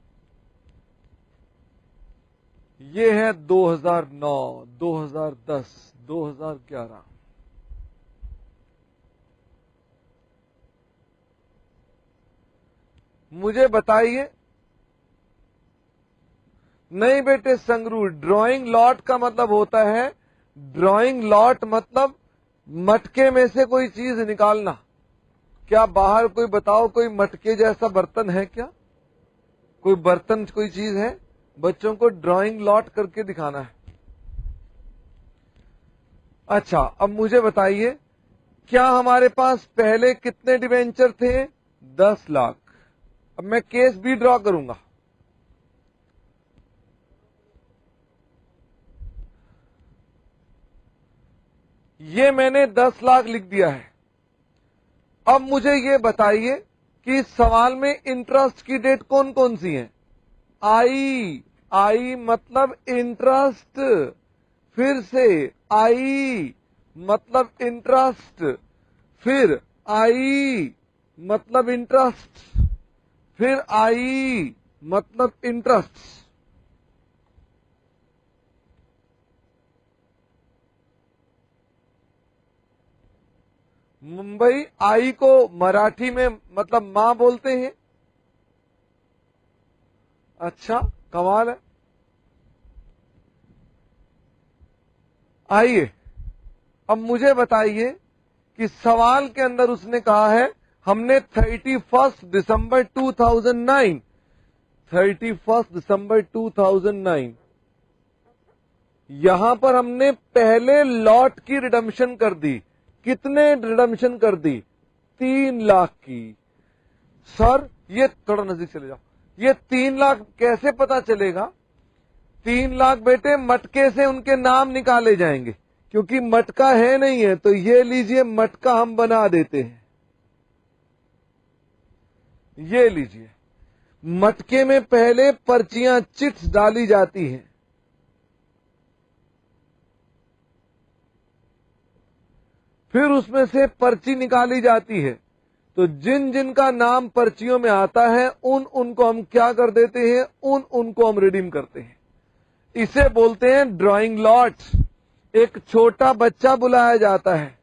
[SPEAKER 1] ये है 2009, 2010, 2011। मुझे बताइए, नहीं बेटे संगरू, ड्राइंग लॉट का मतलब होता है, ड्राइंग लॉट मतलब मटके में से कोई चीज निकालना। क्या बाहर कोई बताओ, कोई मटके जैसा बर्तन है क्या? कोई बर्तन, कोई चीज है? बच्चों को ड्राइंग लॉट करके दिखाना है। अच्छा अब मुझे बताइए, क्या हमारे पास पहले कितने डिवेंचर थे? 10 लाख। अब मैं केस बी ड्रॉ करूंगा। ये मैंने 10 लाख लिख दिया है। अब मुझे ये बताइए कि इस सवाल में इंटरेस्ट की डेट कौन कौन सी है? आई मतलब इंटरेस्ट, फिर से आई मतलब इंटरेस्ट, फिर आई मतलब इंटरेस्ट, फिर आई मतलब इंटरेस्ट। मुंबई आई को मराठी में मतलब मां बोलते हैं। अच्छा कमाल है। आइए अब मुझे बताइए कि सवाल के अंदर उसने कहा है हमने 31 दिसंबर 2009, 31 दिसंबर 2009, यहां पर हमने पहले लॉट की रिडम्पशन कर दी। कितने रिडम्पशन कर दी? 3 लाख की। सर ये थोड़ा नजदीक चले जाओ, ये 3 लाख कैसे पता चलेगा? 3 लाख बेटे मटके से उनके नाम निकाले जाएंगे, क्योंकि मटका है नहीं है, तो ये लीजिए मटका हम बना देते हैं। ये लीजिए, मटके में पहले पर्चियां, चिट्स डाली जाती हैं। फिर उसमें से पर्ची निकाली जाती है, तो जिन जिन का नाम पर्चियों में आता है उनको हम क्या कर देते हैं? उनको हम रिडीम करते हैं। इसे बोलते हैं ड्राइंग लॉट। एक छोटा बच्चा बुलाया जाता है।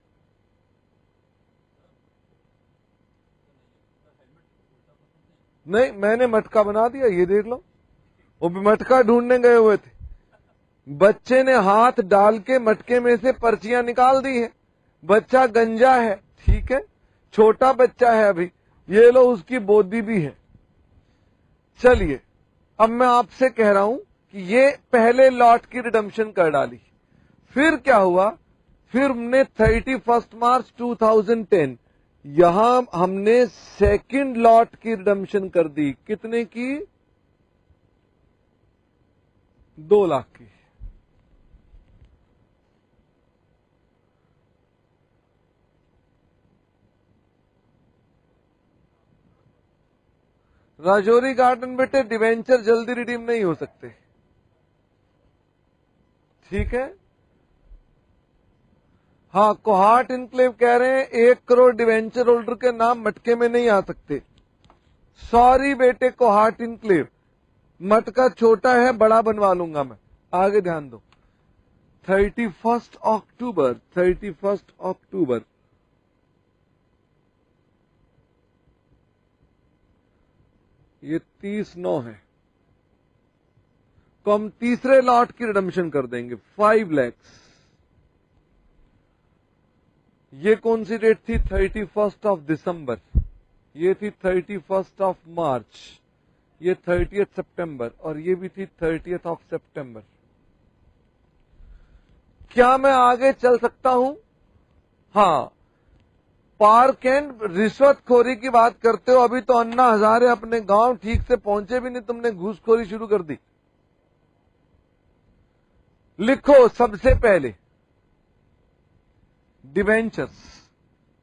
[SPEAKER 1] नहीं मैंने मटका बना दिया, ये देख लो, वो भी मटका ढूंढने गए हुए थे, बच्चे ने हाथ डाल के मटके में से पर्चियां निकाल दी हैं। बच्चा गंजा है, ठीक है, छोटा बच्चा है अभी, ये लो उसकी बोधी भी है। चलिए अब मैं आपसे कह रहा हूं कि ये पहले लॉट की रिडम्पशन कर डाली। फिर क्या हुआ? फिर हमने 31 मार्च 2010 यहां हमने सेकंड लॉट की रिडम्पशन कर दी, कितने की? 2 लाख की। राजौरी गार्डन बेटे डिवेंचर जल्दी रिडीम नहीं हो सकते, ठीक है। हाँ, कोहाट इनक्लेव कह रहे हैं 1 करोड़ डिवेंचर होल्डर के नाम मटके में नहीं आ सकते। सॉरी बेटे कोहाट इनक्लेव, मटका छोटा है, बड़ा बनवा लूंगा मैं। आगे ध्यान दो। 31 अक्टूबर, 31 अक्टूबर, ये 30/9 है, तो हम तीसरे लॉट की रिडम्पशन कर देंगे 5 लाख। ये कौन सी डेट थी? 31 दिसंबर, ये थी 31 मार्च, ये 30 सितंबर, और ये भी थी 30 सितंबर। क्या मैं आगे चल सकता हूं? हाँ। पार्क एंड रिश्वतखोरी की बात करते हो, अभी तो अन्ना हजारे अपने गांव ठीक से पहुंचे भी नहीं, तुमने घूसखोरी शुरू कर दी। लिखो सबसे पहले डिवेंचर्स,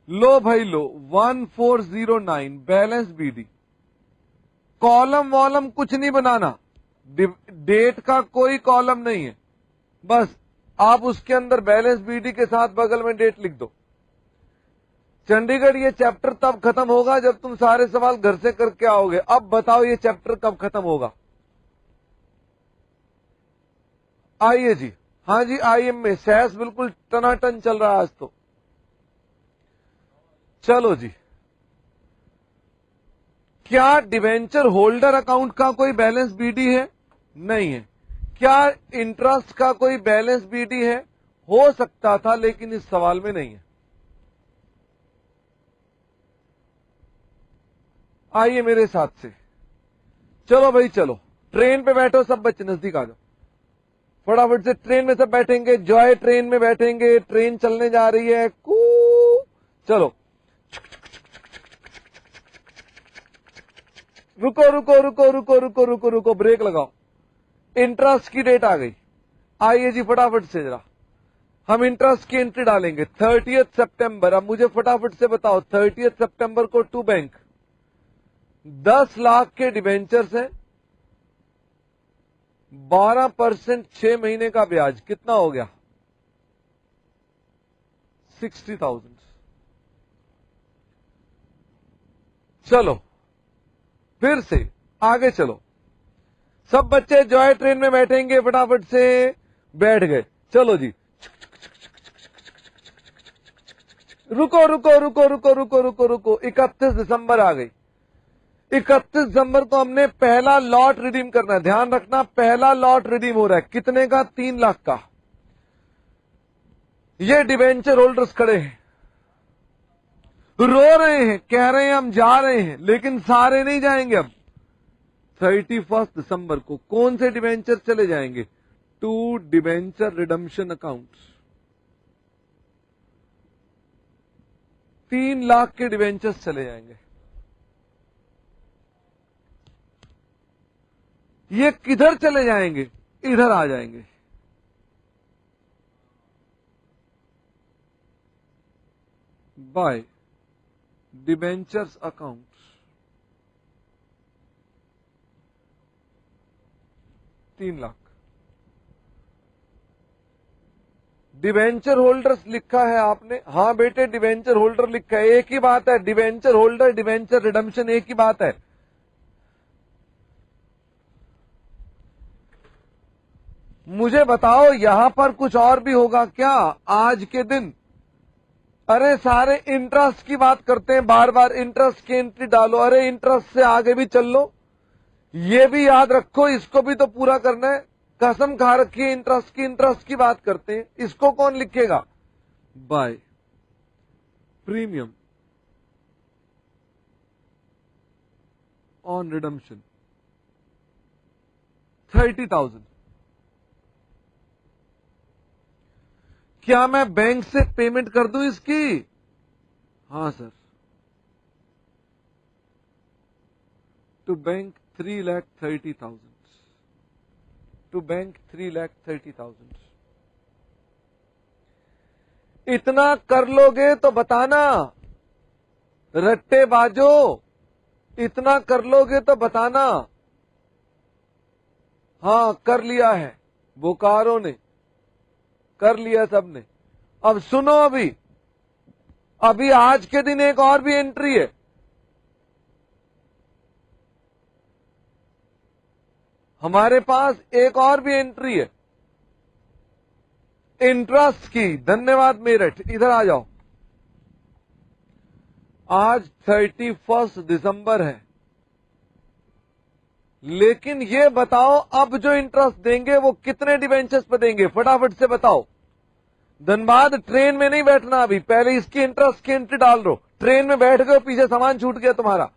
[SPEAKER 1] लो भाई लो, 1409 बैलेंस बीडी, कॉलम वॉलम कुछ नहीं बनाना, डेट का कोई कॉलम नहीं है, बस आप उसके अंदर बैलेंस बीडी के साथ बगल में डेट लिख दो। चंडीगढ़ ये चैप्टर तब खत्म होगा जब तुम सारे सवाल घर से करके आओगे। अब बताओ ये चैप्टर कब खत्म होगा? आइए जी, हाँ जी, आईएम में सैस बिल्कुल टनाटन चल रहा है आज तो। चलो जी, क्या डिवेंचर होल्डर अकाउंट का कोई बैलेंस बीडी है? नहीं है। क्या इंटरेस्ट का कोई बैलेंस बीडी है? हो सकता था, लेकिन इस सवाल में नहीं है। आइए मेरे साथ से, चलो भाई चलो, ट्रेन पे बैठो सब बच्चे, नजदीक आ जाओ फटाफट से। ट्रेन में सब बैठेंगे, जॉय ट्रेन में बैठेंगे, ट्रेन चलने जा रही है, चलो। रुको रुको रुको रुको रुको रुको रुको, ब्रेक लगाओ। इंटरेस्ट की डेट आ गई, आइए जी फटाफट से जरा हम इंटरेस्ट की एंट्री डालेंगे 30 सितंबर। अब मुझे फटाफट से बताओ, 30 सितंबर को टू बैंक 10 लाख के डिवेंचर्स हैं, 12% 6 महीने का ब्याज, कितना हो गया? 60,000। चलो फिर से आगे चलो, सब बच्चे जॉय ट्रेन में बैठेंगे, फटाफट से बैठ गए। चलो जी, रुको रुको रुको रुको रुको रुको रुको, 31 दिसंबर आ गई। 31 दिसंबर को हमने पहला लॉट रिडीम करना है, ध्यान रखना पहला लॉट रिडीम हो रहा है, कितने का? 3 लाख का। ये डिवेंचर होल्डर्स खड़े हैं, रो रहे हैं, कह रहे हैं हम जा रहे हैं, लेकिन सारे नहीं जाएंगे। अब 31 दिसंबर को कौन से डिवेंचर चले जाएंगे? To debenture redemption account, 3 lakh के डिवेंचर्स चले जाएंगे। ये किधर चले जाएंगे? इधर आ जाएंगे। By debentures account, 3 lakh. Debenture holders लिखा है आपने? हाँ बेटे डिवेंचर होल्डर लिखा है, एक ही बात है, डिवेंचर होल्डर डिवेंचर रिडम्पशन एक ही बात है। मुझे बताओ यहां पर कुछ और भी होगा क्या आज के दिन? अरे सारे इंटरेस्ट की बात करते हैं, बार बार इंटरेस्ट की एंट्री डालो, अरे इंटरेस्ट से आगे भी चल लो, ये भी याद रखो, इसको भी तो पूरा करना है। कसम खा रखी है इंटरेस्ट की बात करते हैं, इसको कौन लिखेगा? By premium on redemption 30,000। क्या मैं बैंक से पेमेंट कर दूं इसकी? हाँ sir, to bank 3,30,000, to bank 3,30,000। इतना कर लोगे तो बताना रट्टेबाजो, इतना कर लोगे तो बताना। हाँ, कर लिया है, बोकारो ने कर लिया सबने। अब सुनो, अभी आज के दिन एक और भी एंट्री है। हमारे पास एक और भी एंट्री है इंटरेस्ट की। धन्यवाद मेरठ, इधर आ जाओ। आज 31 दिसंबर है, लेकिन ये बताओ अब जो इंटरेस्ट देंगे वो कितने डिवेंचर्स पे देंगे, फटाफट से बताओ। धनबाद ट्रेन में नहीं बैठना, अभी पहले इसकी इंटरेस्ट की एंट्री डाल दो। ट्रेन में बैठ गए, पीछे सामान छूट गया तुम्हारा।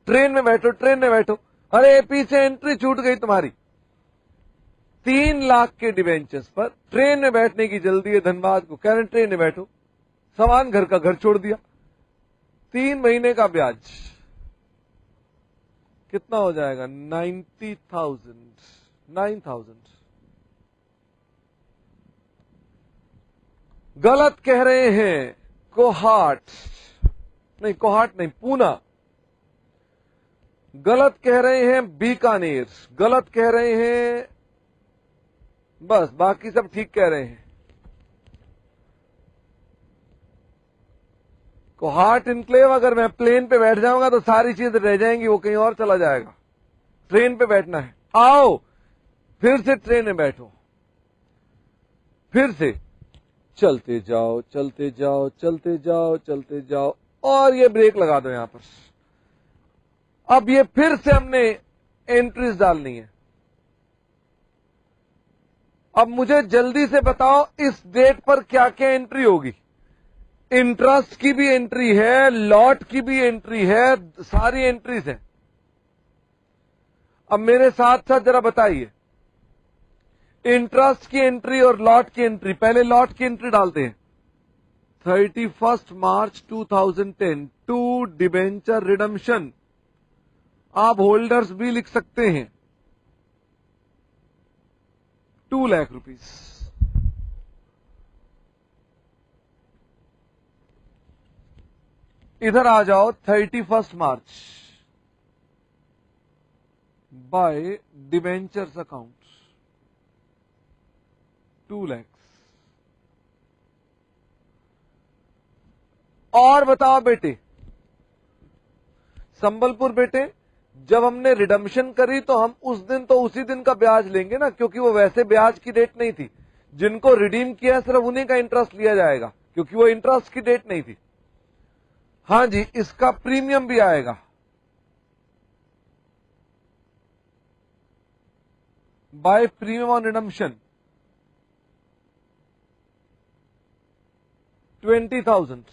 [SPEAKER 1] ट्रेन में बैठो, ट्रेन में बैठो। अरे पीछे एंट्री छूट गई तुम्हारी। 3 लाख के डिवेंचर्स पर ट्रेन में बैठने की जल्दी है धनबाद को। कह रहे ट्रेन में बैठो, सामान घर का घर छोड़ दिया। 3 महीने का ब्याज कितना हो जाएगा? 90,000, 9,000। गलत कह रहे हैं, कोहाट नहीं, पूना। गलत कह रहे हैं बीकानेर, गलत कह रहे हैं, बस बाकी सब ठीक कह रहे हैं। कोहाट इनक्लेव अगर मैं प्लेन पे बैठ जाऊंगा तो सारी चीजें रह जाएंगी, वो कहीं और चला जाएगा। ट्रेन पे बैठना है, आओ फिर से ट्रेन में बैठो, फिर से चलते जाओ, चलते जाओ, चलते जाओ, चलते जाओ, और ये ब्रेक लगा दो यहां पर। अब ये फिर से हमने एंट्रीज डालनी है। अब मुझे जल्दी से बताओ इस डेट पर क्या क्या एंट्री होगी। इंटरेस्ट की भी एंट्री है, लॉट की भी एंट्री है, सारी एंट्रीज है। अब मेरे साथ साथ जरा बताइए, इंटरेस्ट की एंट्री और लॉट की एंट्री। पहले लॉट की एंट्री डालते हैं। 31 मार्च 2010 टू डिबेंचर रिडम्पशन। आप होल्डर्स भी लिख सकते हैं, 2 लाख रुपीस। इधर आ जाओ, 31 मार्च बाय डिबेंचर्स अकाउंट 2 लाख। और बताओ बेटे, संबलपुर बेटे, जब हमने रिडम्पशन करी तो हम उस दिन तो उसी दिन का ब्याज लेंगे ना, क्योंकि वो वैसे ब्याज की डेट नहीं थी। जिनको रिडीम किया सिर्फ उन्हीं का इंटरेस्ट लिया जाएगा, क्योंकि वो इंटरेस्ट की डेट नहीं थी। हाँ जी, इसका प्रीमियम भी आएगा। बाय प्रीमियम ऑन रिडम्पशन 20,000,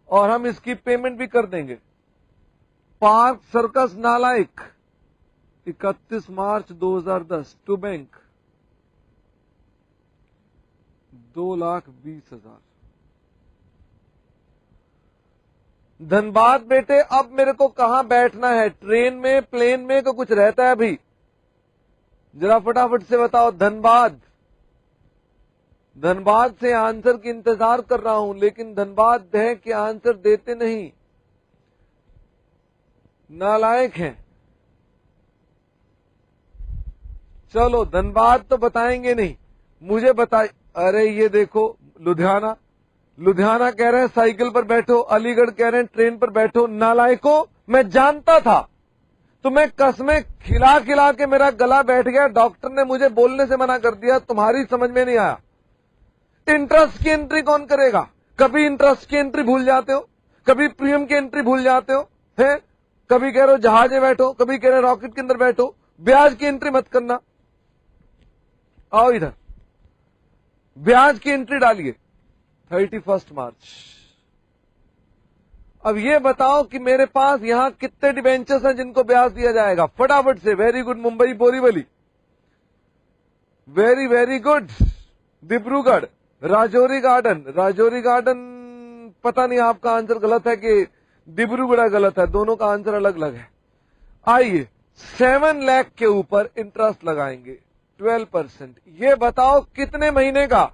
[SPEAKER 1] और हम इसकी पेमेंट भी कर देंगे। पार्क सर्कस नालायक 31 मार्च 2010 टू बैंक 2,20,000। धनबाद बेटे, अब मेरे को कहां बैठना है, ट्रेन में, प्लेन में, को कुछ रहता है अभी? जरा फटाफट से बताओ। धनबाद से आंसर की इंतजार कर रहा हूं, लेकिन धनबाद है कि आंसर देते नहीं, नालायक हैं। चलो धनबाद तो बताएंगे नहीं, मुझे बताए। अरे ये देखो, लुधियाना कह रहे हैं साइकिल पर बैठो, अलीगढ़ कह रहे हैं ट्रेन पर बैठो। नालायको, मैं जानता था, तो मैं कसमें खिला खिला के मेरा गला बैठ गया। डॉक्टर ने मुझे बोलने से मना कर दिया, तुम्हारी समझ में नहीं आया। इंटरेस्ट की एंट्री कौन करेगा? कभी इंटरेस्ट की एंट्री भूल जाते हो, कभी प्रीमियम की एंट्री भूल जाते हो, है? कभी कह रहे हो जहाज में बैठो, कभी कह रहे हो रॉकेट के अंदर बैठो। ब्याज की एंट्री मत करना। आओ इधर, ब्याज की एंट्री डालिए 31 मार्च। अब ये बताओ कि मेरे पास यहां कितने डिबेंचर्स हैं जिनको ब्याज दिया जाएगा, फटाफट से। Very good Mumbai Borivali, very very good Dibrugarh, Rajouri garden पता नहीं आपका आंसर गलत है कि डिब्रूगढ़ गलत है, दोनों का आंसर अलग अलग है। आइए 7 लाख के ऊपर इंटरेस्ट लगाएंगे 12%। ये बताओ कितने महीने का,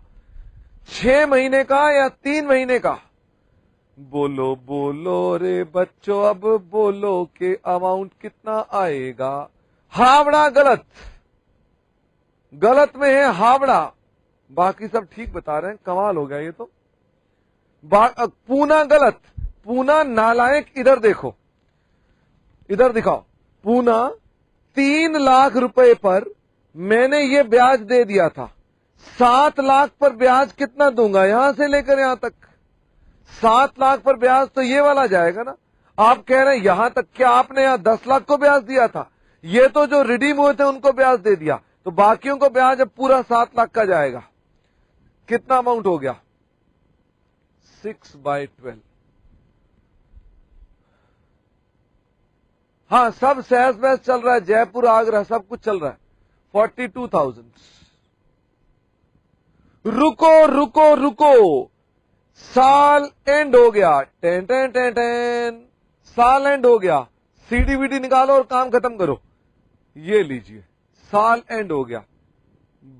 [SPEAKER 1] 6 महीने का या 3 महीने का? बोलो बोलो रे बच्चों, अब बोलो कि अमाउंट कितना आएगा। हावड़ा गलत, गलत में है हावड़ा, बाकी सब ठीक बता रहे हैं, कमाल हो गया ये तो। पूना गलत, पूना नालायक। इधर देखो, इधर दिखाओ, पूना 3 लाख रुपए पर मैंने ये ब्याज दे दिया था। 7 लाख पर ब्याज कितना दूंगा यहां से लेकर यहां तक? 7 लाख पर ब्याज तो ये वाला जाएगा ना। आप कह रहे हैं यहां तक, क्या आपने यहां 10 लाख को ब्याज दिया था? ये तो जो रिडीम हुए थे उनको ब्याज दे दिया, तो बाकियों को ब्याज अब पूरा 7 लाख का जाएगा। कितना अमाउंट हो गया? 6/12। हाँ, सब सहज बहस चल रहा है, जयपुर आगरा सब कुछ चल रहा है। 42,000। रुको रुको रुको, साल एंड हो गया। टेन टेन टेन टेन, साल एंड हो गया। सीडीवीडी निकालो और काम खत्म करो। ये लीजिए, साल एंड हो गया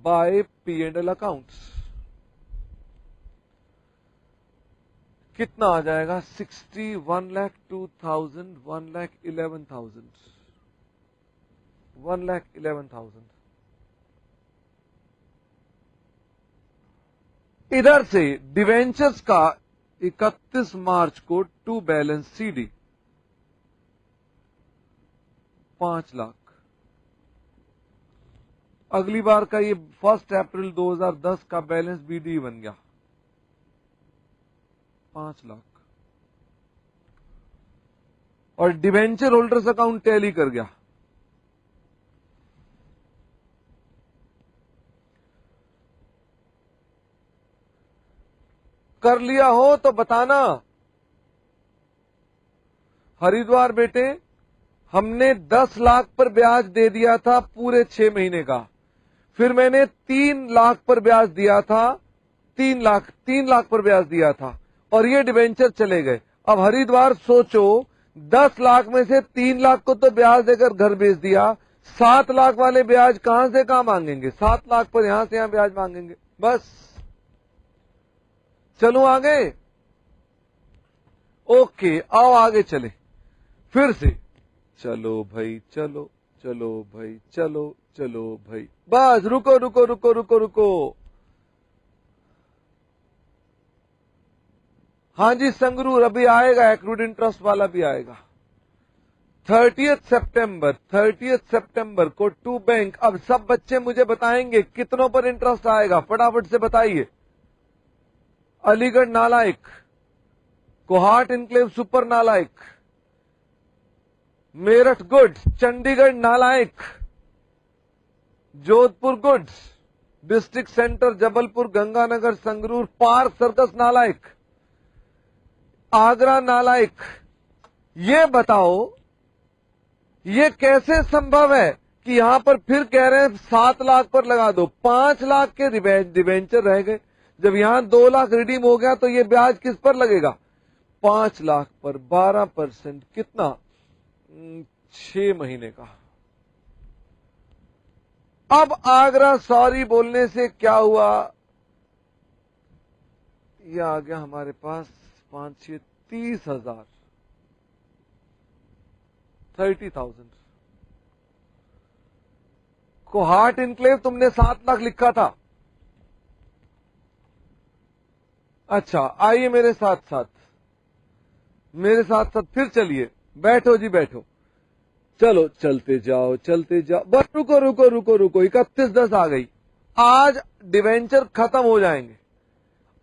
[SPEAKER 1] बाय P&L अकाउंट्स। कितना आ जाएगा? 60, 1,02,000, 1,11,000, 1,11,000। इधर से डिवेंचर्स का 31 मार्च को टू बैलेंस सीडी 5 लाख। अगली बार का ये 1 अप्रैल 2010 का बैलेंस बीडी बन गया 5 लाख। और डिवेंचर होल्डर्स अकाउंट टैली कर गया। कर लिया हो तो बताना। हरिद्वार बेटे, हमने 10 लाख पर ब्याज दे दिया था पूरे 6 महीने का, फिर मैंने 3 लाख पर ब्याज दिया था, 3 लाख पर ब्याज दिया था, और ये डिवेंचर चले गए। अब हरिद्वार सोचो, 10 लाख में से 3 लाख को तो ब्याज देकर घर भेज दिया, 7 लाख वाले ब्याज कहां से कहां मांगेंगे? 7 लाख पर यहां से यहां ब्याज मांगेंगे। बस चलो आगे। ओके, आओ आगे चले फिर से। चलो भाई चलो, चलो भाई चलो, चलो भाई। बस रुको रुको रुको रुको रुको। हाँ जी संगरूर, अभी आएगा, एक्रूड इंटरेस्ट वाला भी आएगा। 30 सितंबर को टू बैंक। अब सब बच्चे मुझे बताएंगे कितनों पर इंटरेस्ट आएगा, फटाफट से बताइए। अलीगढ़ नालायक, कोहाट इनक्लेव सुपर नालायक, मेरठ गुड, चंडीगढ़ नालायक, Jodhpur good, district centre Jabalpur Ganganagar Sangrur park circus नालायक, आगरा नालायक। ये बताओ ये कैसे संभव है कि यहां पर फिर कह रहे हैं 7 लाख पर लगा दो? 5 लाख के डिवेंचर रह गए। जब यहां 2 लाख रिडीम हो गया तो ये ब्याज किस पर लगेगा? 5 लाख पर 12%, कितना? 6 महीने का। अब आगरा सॉरी बोलने से क्या हुआ? यह आ गया हमारे पास 5, 6, 30,000, 30,000। कोहाट इनक्लेव तुमने 7 लाख लिखा था। अच्छा, आइए मेरे साथ साथ, मेरे साथ साथ फिर चलिए। बैठो जी बैठो, चलो चलते जाओ चलते जाओ। बस रुको रुको रुको रुको, 31/10 आ गई। आज डिवेंचर खत्म हो जाएंगे,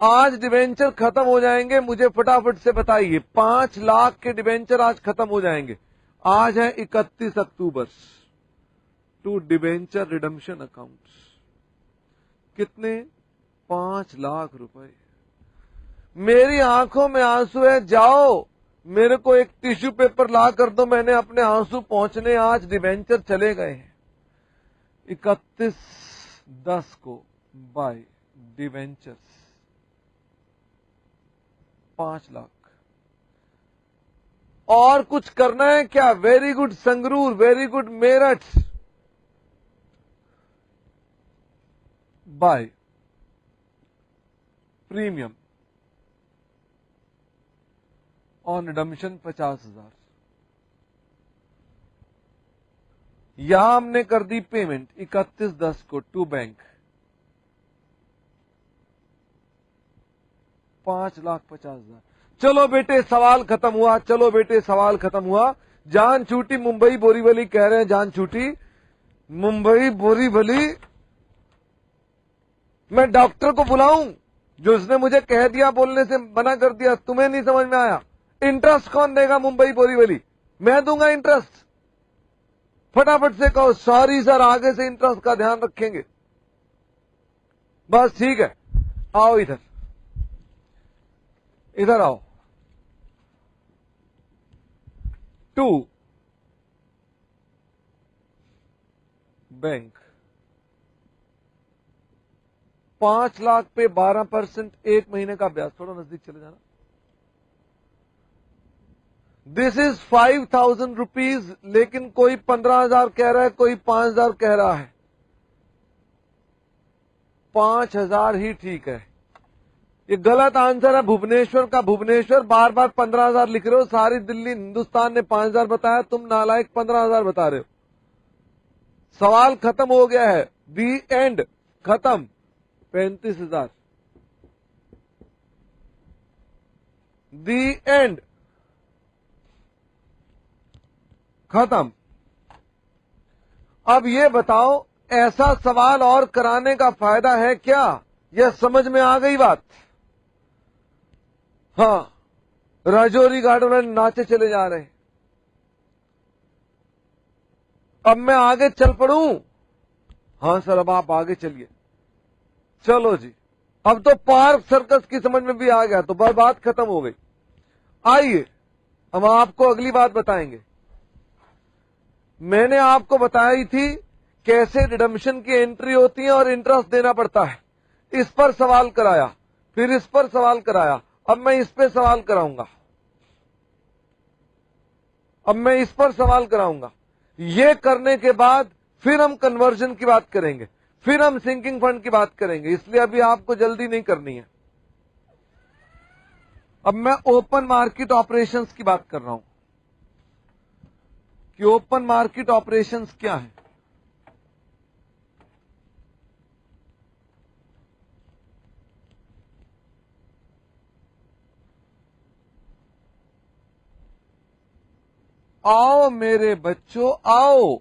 [SPEAKER 1] आज डिवेंचर खत्म हो जाएंगे। मुझे फटाफट से बताइए, 5 लाख के डिवेंचर आज खत्म हो जाएंगे। आज है 31 अक्टूबर। टू डिवेंचर रिडम्पशन अकाउंट कितने? 5 लाख रुपए। मेरी आंखों में आंसू है, जाओ मेरे को एक टिश्यू पेपर ला कर दो, मैंने अपने आंसू पहुंचने। आज डिवेंचर चले गए हैं 31/10 को बाय डिवेंचर्स 5 लाख। और कुछ करना है क्या? Very good Sangrur, very good Meerut. By premium on redemption 50,000। यहां हमने कर दी पेमेंट 31/10 को टू बैंक 5,50,000। चलो बेटे सवाल खत्म हुआ, चलो बेटे सवाल खत्म हुआ। जान छूटी मुंबई बोरीवली कह रहे हैं, जान छूटी मुंबई बोरीवली। मैं डॉक्टर को बुलाऊं जो उसने मुझे कह दिया, बोलने से मना कर दिया? तुम्हें नहीं समझ में आया? इंटरेस्ट कौन देगा मुंबई बोरीवली? मैं दूंगा इंटरेस्ट। फटाफट से कहो सॉरी सर, आगे से इंटरेस्ट का ध्यान रखेंगे। बस ठीक है, आओ इधर, इधर आओ। 2 बैंक 5 लाख पे 12% एक महीने का ब्याज। थोड़ा नजदीक चले जाना। दिस इज 5,000 रुपीज, लेकिन कोई 15,000 कह रहा है, कोई 5,000 कह रहा है। 5,000 ही ठीक है। ये गलत आंसर है भुवनेश्वर का। भुवनेश्वर बार बार 15,000 लिख रहे हो। सारी दिल्ली हिंदुस्तान ने 5,000 बताया, तुम नालायक 15,000 बता रहे हो। सवाल खत्म हो गया है, दी एंड, खत्म। 35,000 दी एंड, खत्म। अब ये बताओ ऐसा सवाल और कराने का फायदा है क्या? यह समझ में आ गई बात? हाँ, राजौरी गार्डन में नाचे चले जा रहे हैं। अब मैं आगे चल पड़ूं? हाँ सर, अब आप आगे चलिए। चलो जी, अब तो पार्क सर्कस की समझ में भी आ गया, तो बात खत्म हो गई। आइए हम आपको अगली बात बताएंगे। मैंने आपको बताई थी कैसे रिडम्पशन की एंट्री होती है और इंटरेस्ट देना पड़ता है। इस पर सवाल कराया, फिर इस पर सवाल कराया, अब मैं इस पे सवाल कराऊंगा, अब मैं इस पर सवाल कराऊंगा। ये करने के बाद फिर हम कन्वर्जन की बात करेंगे, फिर हम सिंकिंग फंड की बात करेंगे। इसलिए अभी आपको जल्दी नहीं करनी है। अब मैं ओपन मार्केट ऑपरेशंस की बात कर रहा हूं कि ओपन मार्केट ऑपरेशंस क्या है। आओ मेरे बच्चों, आओ।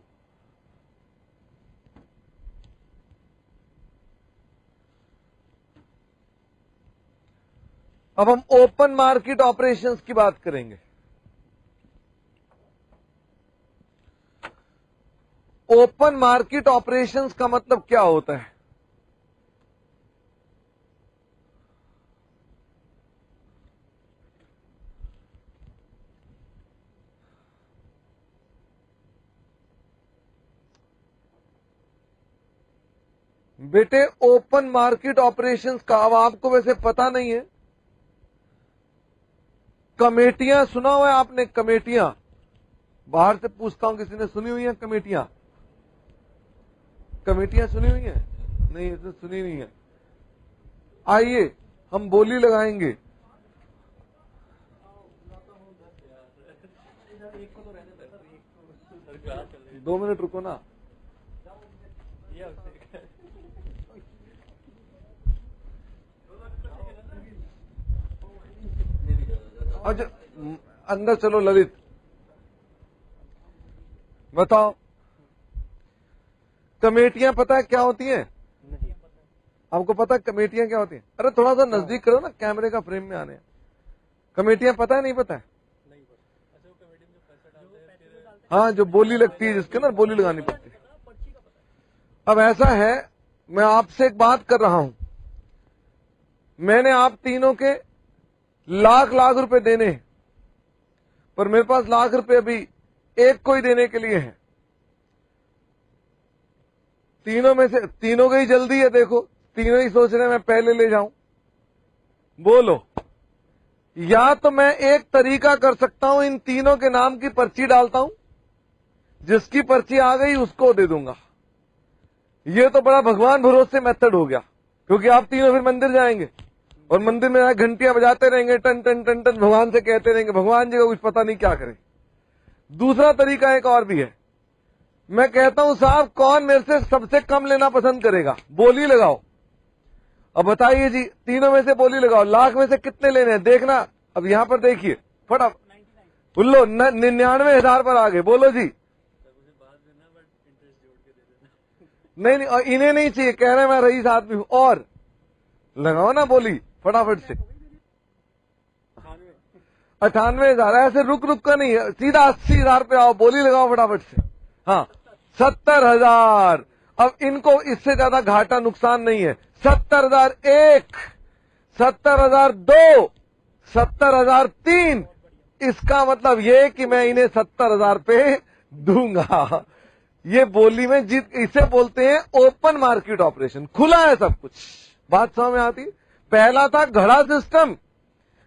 [SPEAKER 1] अब हम ओपन मार्केट ऑपरेशंस की बात करेंगे। ओपन मार्केट ऑपरेशंस का मतलब क्या होता है? बेटे ओपन मार्केट ऑपरेशंस का अब आपको वैसे पता नहीं है। कमेटियां सुना हुआ है आपने? कमेटियां, बाहर से पूछता हूं, किसी ने सुनी हुई है कमेटियां? कमेटियां सुनी हुई है? नहीं, इसने सुनी नहीं है। आइए हम बोली लगाएंगे। दो मिनट रुको ना। अच्छा, अंदर चलो ललित, बताओ कमेटियां पता है क्या होती हैं? आपको पता है कमेटियां क्या होती हैं? अरे थोड़ा सा नजदीक करो ना, कैमरे का फ्रेम में आने। कमेटियां पता है नहीं पता है? हाँ, जो बोली लगती है, जिसके ना बोली लगानी पड़ती है। अब ऐसा है, मैं आपसे एक बात कर रहा हूं। मैंने आप तीनों के लाख लाख रुपए देने हैं, पर मेरे पास लाख रुपए अभी एक को ही देने के लिए है। तीनों में से तीनों की जल्दी है। देखो तीनों ही सोच रहे हैं मैं पहले ले जाऊं। बोलो या तो मैं एक तरीका कर सकता हूं, इन तीनों के नाम की पर्ची डालता हूं, जिसकी पर्ची आ गई उसको दे दूंगा। ये तो बड़ा भगवान भरोसे मेथड हो गया, क्योंकि आप तीनों फिर मंदिर जाएंगे और मंदिर में घंटियां बजाते रहेंगे, टन टन टन टन, भगवान से कहते रहेंगे, भगवान जी को कुछ पता नहीं क्या करें। दूसरा तरीका एक और भी है, मैं कहता हूं साहब कौन मेरे से सबसे कम लेना पसंद करेगा, बोली लगाओ। अब बताइए जी, तीनों में से बोली लगाओ, लाख में से कितने लेने हैं देखना। अब यहां पर देखिए फटाफट बोलो, 99,000 पर आ गए, बोलो जी। नहीं नहीं, इन्हें नहीं चाहिए, कह रहे हैं मैं रईस आदमी हूं। और लगाओ ना बोली फटाफट से। 98,000, ऐसे रुक रुक कर नहीं है, सीधा 80,000 पे आओ, बोली लगाओ फटाफट से। हाँ 70,000। अब इनको इससे ज्यादा घाटा नुकसान नहीं है। 70,001, 70,002, 70,003। इसका मतलब ये कि मैं इन्हें 70,000 पे दूंगा। ये बोली में जीत, इसे बोलते हैं ओपन मार्केट ऑपरेशन, खुला है सब कुछ। बात समझ में आती? पहला था घड़ा सिस्टम,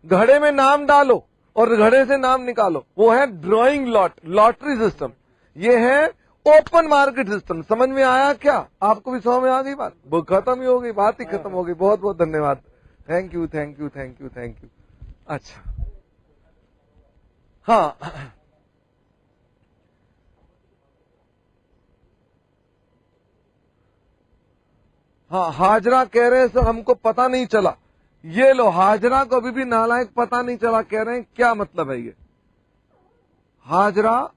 [SPEAKER 1] घड़े में नाम डालो और घड़े से नाम निकालो, वो है ड्राइंग लॉटरी सिस्टम। ये है ओपन मार्केट सिस्टम। समझ में आया क्या? आपको भी समझ में आ गई बात? वो खत्म ही हो गई, बात ही खत्म हो गई। बहुत बहुत धन्यवाद, thank you thank you thank you thank you. अच्छा हाँ, हाँ हाजरा कह रहे हैं सर हमको पता नहीं चला। ये लो, हाजरा को अभी भी नालायक पता नहीं चला कह रहे हैं, क्या मतलब है ये? हाजरा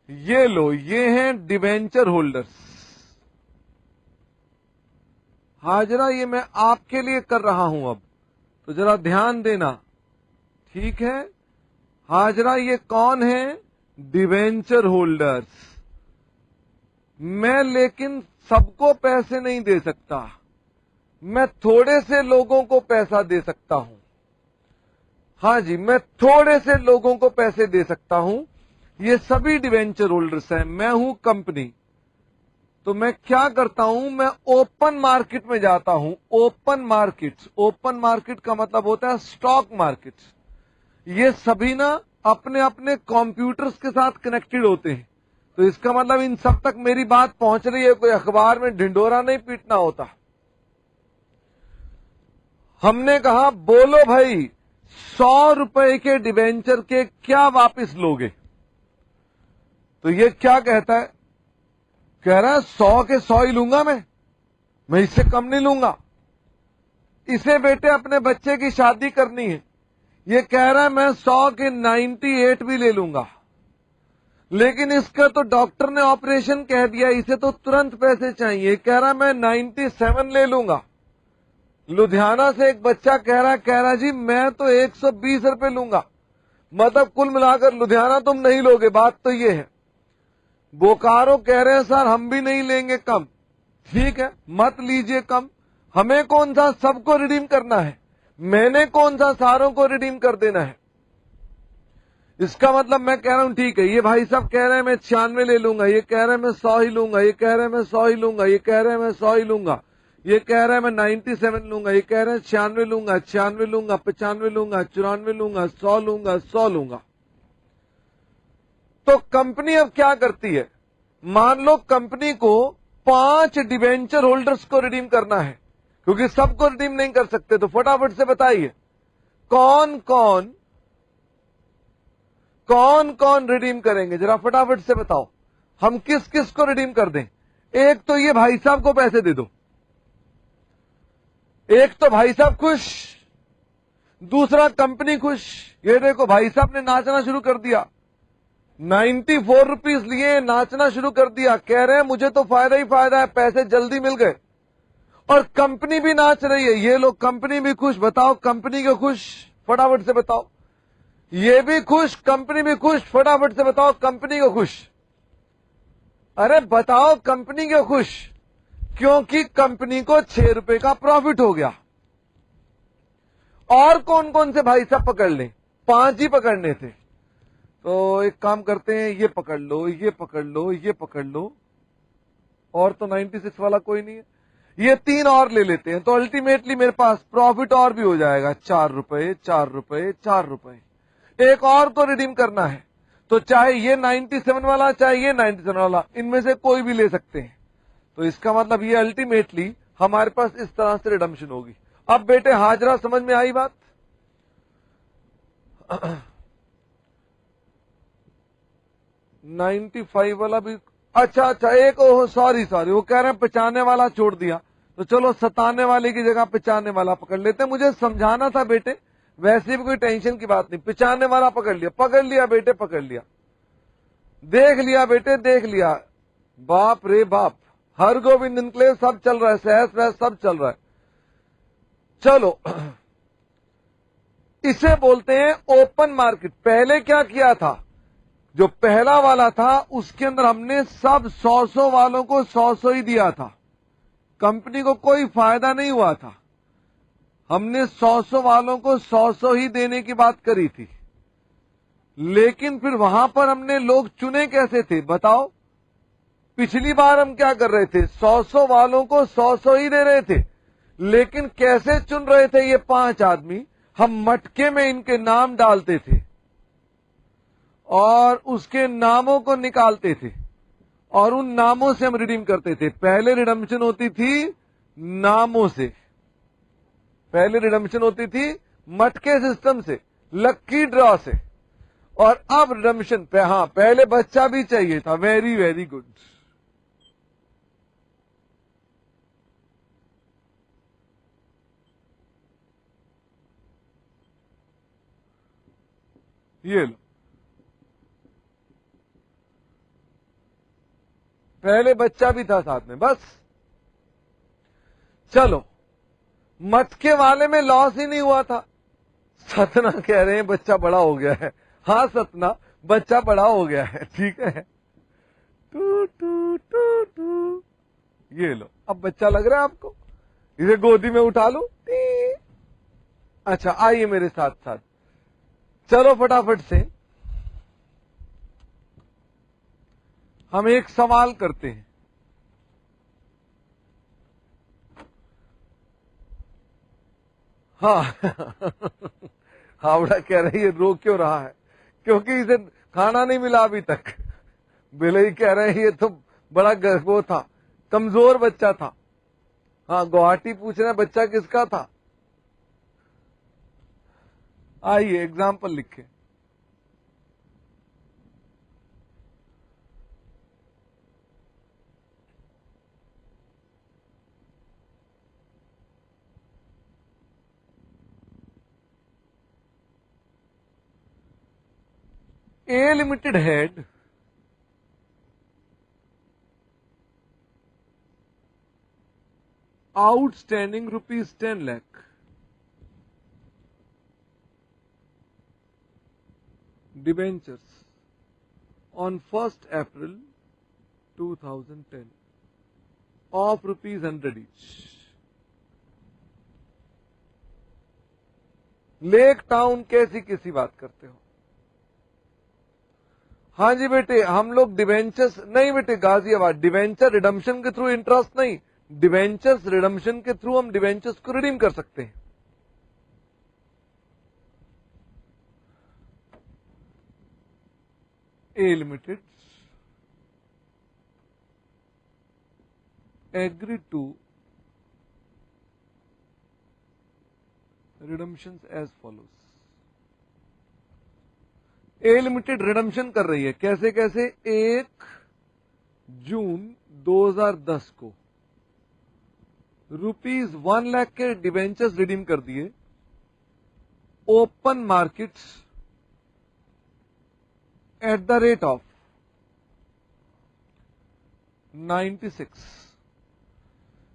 [SPEAKER 1] ये लो, ये हैं डिवेंचर होल्डर्स। हाजरा ये मैं आपके लिए कर रहा हूं अब, तो जरा ध्यान देना, ठीक है? हाजरा ये कौन है? Debenture holders. मैं लेकिन सबको पैसे नहीं दे सकता, मैं थोड़े से लोगों को पैसा दे सकता हूं। हाँ जी, मैं थोड़े से लोगों को पैसे दे सकता हूं। ये सभी डिवेंचर होल्डर्स हैं, मैं हूं कंपनी। तो मैं क्या करता हूं, मैं ओपन मार्केट में जाता हूं। ओपन मार्केट का मतलब होता है स्टॉक मार्केट। ये सभी ना अपने अपने कंप्यूटर्स के साथ कनेक्टेड होते हैं, तो इसका मतलब इन सब तक मेरी बात पहुंच रही है, कोई अखबार में ढिंडोरा नहीं पीटना होता। हमने कहा बोलो भाई 100 रुपए के डिवेंचर के क्या वापस लोगे? तो ये क्या कहता है? कह रहा है 100 के 100 ही लूंगा मैं इससे कम नहीं लूंगा। इसे बेटे अपने बच्चे की शादी करनी है, ये कह रहा है मैं 100 के 98 भी ले लूंगा। लेकिन इसका तो डॉक्टर ने ऑपरेशन कह दिया, इसे तो तुरंत पैसे चाहिए, कह रहा मैं 97 ले लूंगा। लुधियाना से एक बच्चा कह रहा जी मैं तो 120 रुपए लूंगा। मतलब कुल मिलाकर लुधियाना तुम नहीं लोगे, बात तो ये है। बोकारो कह रहे हैं सर हम भी नहीं लेंगे कम। ठीक है, मत लीजिए कम, हमें कौन सा सबको रिडीम करना है, मैंने कौन सा सारों को रिडीम कर देना है। इसका मतलब मैं कह रहा हूं ठीक है, ये भाई साहब कह रहे हैं मैं 96 ले लूंगा, ये कह रहे हैं मैं 100 ही लूंगा, ये कह रहे हैं मैं 100 ही लूंगा, ये कह रहे हैं मैं 100 ही लूंगा, ये कह रहा है मैं 97 लूंगा, ये कह रहे हैं 96 लूंगा, 96 लूंगा, 95 लूंगा, 94 लूंगा, 100 लूंगा, 100 लूंगा। तो कंपनी अब क्या करती है? मान लो कंपनी को 5 डिवेंचर होल्डर्स को रिडीम करना है, क्योंकि सबको रिडीम नहीं कर सकते, तो फटाफट से बताइए कौन कौन रिडीम करेंगे, जरा फटाफट से बताओ। हम किस किस को रिडीम कर दें? एक तो ये भाई साहब को पैसे दे दो, एक तो भाई साहब खुश, दूसरा कंपनी खुश। ये देखो भाई साहब ने नाचना शुरू कर दिया, 94 रुपीज लिए, नाचना शुरू कर दिया, कह रहे हैं मुझे तो फायदा ही फायदा है, पैसे जल्दी मिल गए। और कंपनी भी नाच रही है, ये लोग कंपनी भी खुश। बताओ कंपनी को खुश, फटाफट से बताओ। ये भी खुश, कंपनी भी खुश, फटाफट से बताओ कंपनी को खुश। अरे बताओ कंपनी को खुश, क्योंकि कंपनी को 6 रुपए का प्रॉफिट हो गया। और कौन कौन से भाई साहब पकड़ लें? 5 ही पकड़ने थे, तो एक काम करते हैं, ये पकड़ लो, ये पकड़ लो, ये पकड़ लो, और तो 96 वाला कोई नहीं है। ये 3 और ले लेते हैं तो अल्टीमेटली मेरे पास प्रॉफिट और भी हो जाएगा, 4 रुपए, 4 रुपए, 4 रुपए। एक और तो रिडीम करना है, तो चाहे ये 97 वाला चाहे ये 97 वाला, इनमें से कोई भी ले सकते हैं। तो इसका मतलब ये अल्टीमेटली हमारे पास इस तरह से रिडम्पशन होगी। अब बेटे हाजरा समझ में आई बात? 95 वाला भी, अच्छा एक सॉरी वो कह रहे हैं 95 वाला छोड़ दिया, तो चलो 97 वाले की जगह 95 वाला पकड़ लेते हैं। मुझे समझाना था बेटे, वैसे भी कोई टेंशन की बात नहीं। 95 वाला पकड़ लिया बेटे, पकड़ लिया, देख लिया बेटे, देख लिया। बाप रे बाप, हर गोविंद इनक्लेव सब चल रहा है, सहस वहस सब चल रहा है। चलो इसे बोलते हैं ओपन मार्केट। पहले क्या किया था, जो पहला वाला था उसके अंदर हमने सब 100 वालों को 100 ही दिया था, कंपनी को कोई फायदा नहीं हुआ था। हमने 100 वालों को 100 ही देने की बात करी थी। लेकिन फिर वहां पर हमने लोग चुने कैसे थे बताओ? पिछली बार हम क्या कर रहे थे, 100 वालों को 100 ही दे रहे थे। लेकिन कैसे चुन रहे थे ये 5 आदमी? हम मटके में इनके नाम डालते थे और उसके नामों को निकालते थे और उन नामों से हम रिडीम करते थे। पहले रिडम्पशन होती थी नामों से, पहले रिडम्पशन होती थी मटके सिस्टम से, लक्की ड्रॉ से, और अब रिडम्पशन हाँ पहले बच्चा भी चाहिए था। Very very good. ये लो, पहले बच्चा भी था साथ में। बस चलो, मटके वाले में लॉस ही नहीं हुआ था। सतना कह रहे हैं बच्चा बड़ा हो गया है। हाँ सतना, बच्चा बड़ा हो गया है, ठीक है। टू टू टू टू, ये लो, अब बच्चा लग रहा है आपको, इसे गोदी में उठा लो। अच्छा आइए मेरे साथ साथ, चलो फटाफट से हम एक सवाल करते हैं। हाँ हावड़ा कह रही है रो क्यों रहा है, क्योंकि इसे खाना नहीं मिला अभी तक। बिलई कह रहे हैं ये तो बड़ा वो था, कमजोर बच्चा था। हाँ गुवाहाटी पूछ रहे हैं बच्चा किसका था। आइए एग्जाम्पल लिखे। A Limited had outstanding rupees 10 lakh debentures on 1st April 2010 of rupees 100 each. Lake town कैसी किसी बात करते हो? हाँ जी बेटे, हम लोग डिवेंचर्स नहीं बेटे, गाजियाबाद डिवेंचर रिडम्पशन के थ्रू इंटरेस्ट नहीं, डिवेंचर्स रिडम्पशन के थ्रू हम डिवेंचर्स को रिडीम कर सकते हैं। A limited agree to redemption as follows. A limited redemption कर रही है कैसे कैसे, 1 जून 2010 को रुपीज 1 लाख के डिवेंचर्स रिडीम कर दिए open market at the rate of 96।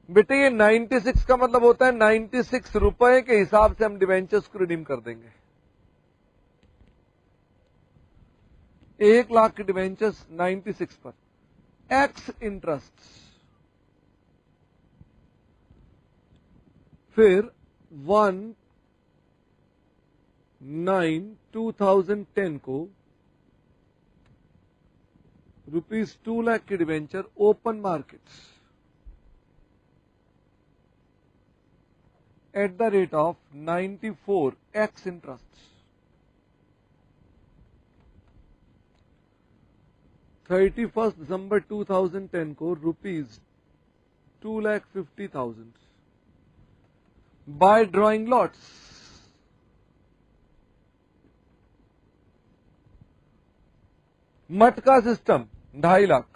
[SPEAKER 1] बेटे ये 96 का मतलब होता है 96 रुपए के हिसाब से हम डिवेंचर्स को रिडीम कर देंगे। 1 लाख के डिवेंचर्स 96 पर एक्स इंटरेस्ट, फिर 1/9/2010 को रुपीज 2 लाख के debenture open market at the rate of 94x interest. 31st December 2010 को ₹2,50,000 by drawing lots. मटका system 2.5 lakh.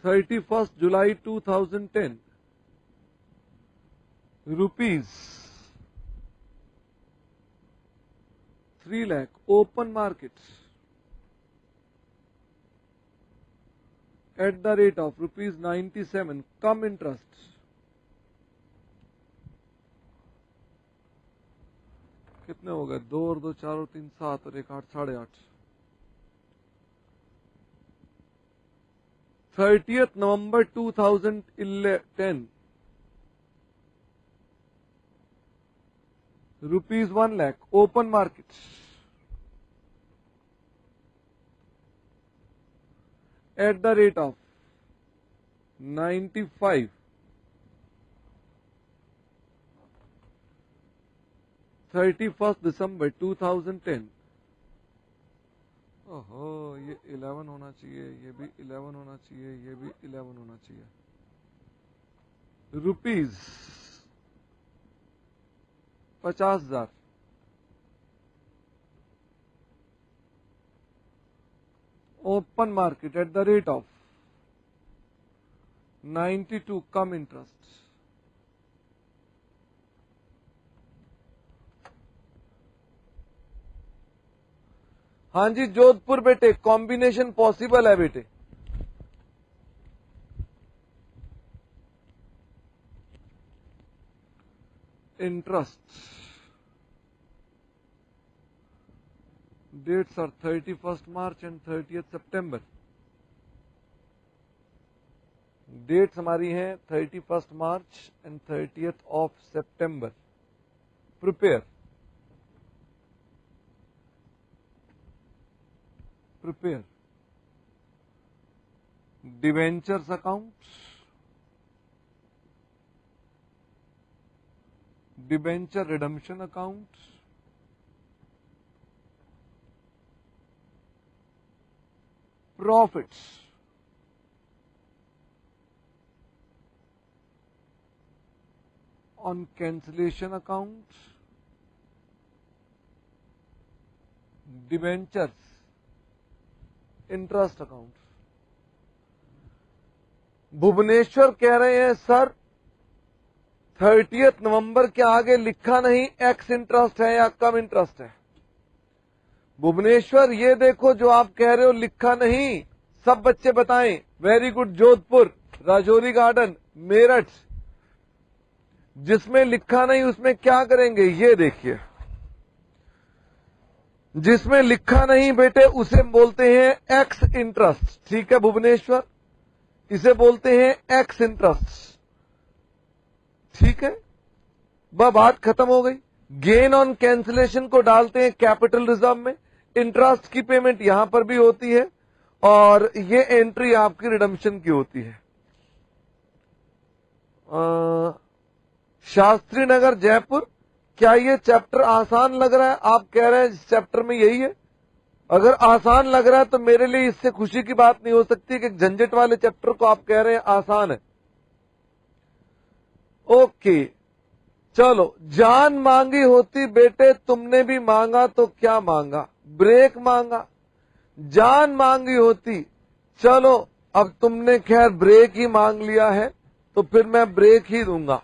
[SPEAKER 1] 31st July 2010 rupees 3 lakh open market at the rate of ₹97 come interest. कितने हो गए? 2 और 2 4 और 3 7 और 1 8 8.5. 30th November 2010 ₹1 lakh open market at the rate of 95. 31st December 2010. ओहो, ये 11 होना चाहिए, ये भी 11 होना चाहिए, ये भी 11 होना चाहिए. ₹50,000 open market at the rate of 92 come interest. हाँ जी जोधपुर बेटे, कॉम्बिनेशन पॉसिबल है बेटे. Interest dates are 31st March and 30th September. Dates हमारी हैं 31st March and 30th of September. Prepare debentures account, debenture redemption account, profits, on cancellation account, debentures interest account. Bhubaneswar कह रहे हैं sir 30th नवंबर के आगे लिखा नहीं एक्स इंटरेस्ट है या कम इंटरेस्ट है. भुवनेश्वर ये देखो जो आप कह रहे हो लिखा नहीं, सब बच्चे बताएं. Very good. Jodhpur, Rajouri garden, Meerut, जिसमें लिखा नहीं उसमें क्या करेंगे? ये देखिए, जिसमें लिखा नहीं बेटे उसे बोलते हैं एक्स इंटरेस्ट. ठीक है भुवनेश्वर, इसे बोलते हैं एक्स इंटरेस्ट. ठीक है, वह बात खत्म हो गई. गेन ऑन कैंसिलेशन को डालते हैं कैपिटल रिजर्व में. इंटरेस्ट की पेमेंट यहां पर भी होती है और ये एंट्री आपकी रिडम्पशन की होती है. शास्त्री नगर जयपुर, क्या ये चैप्टर आसान लग रहा है? आप कह रहे हैं इस चैप्टर में यही है. अगर आसान लग रहा है तो मेरे लिए इससे खुशी की बात नहीं हो सकती कि झंझट वाले चैप्टर को आप कह रहे हैं आसान है. ओके चलो. जान मांगी होती बेटे तुमने भी मांगा तो क्या मांगा? ब्रेक मांगा. जान मांगी होती, चलो अब तुमने खैर ब्रेक ही मांग लिया है तो फिर मैं ब्रेक ही दूंगा.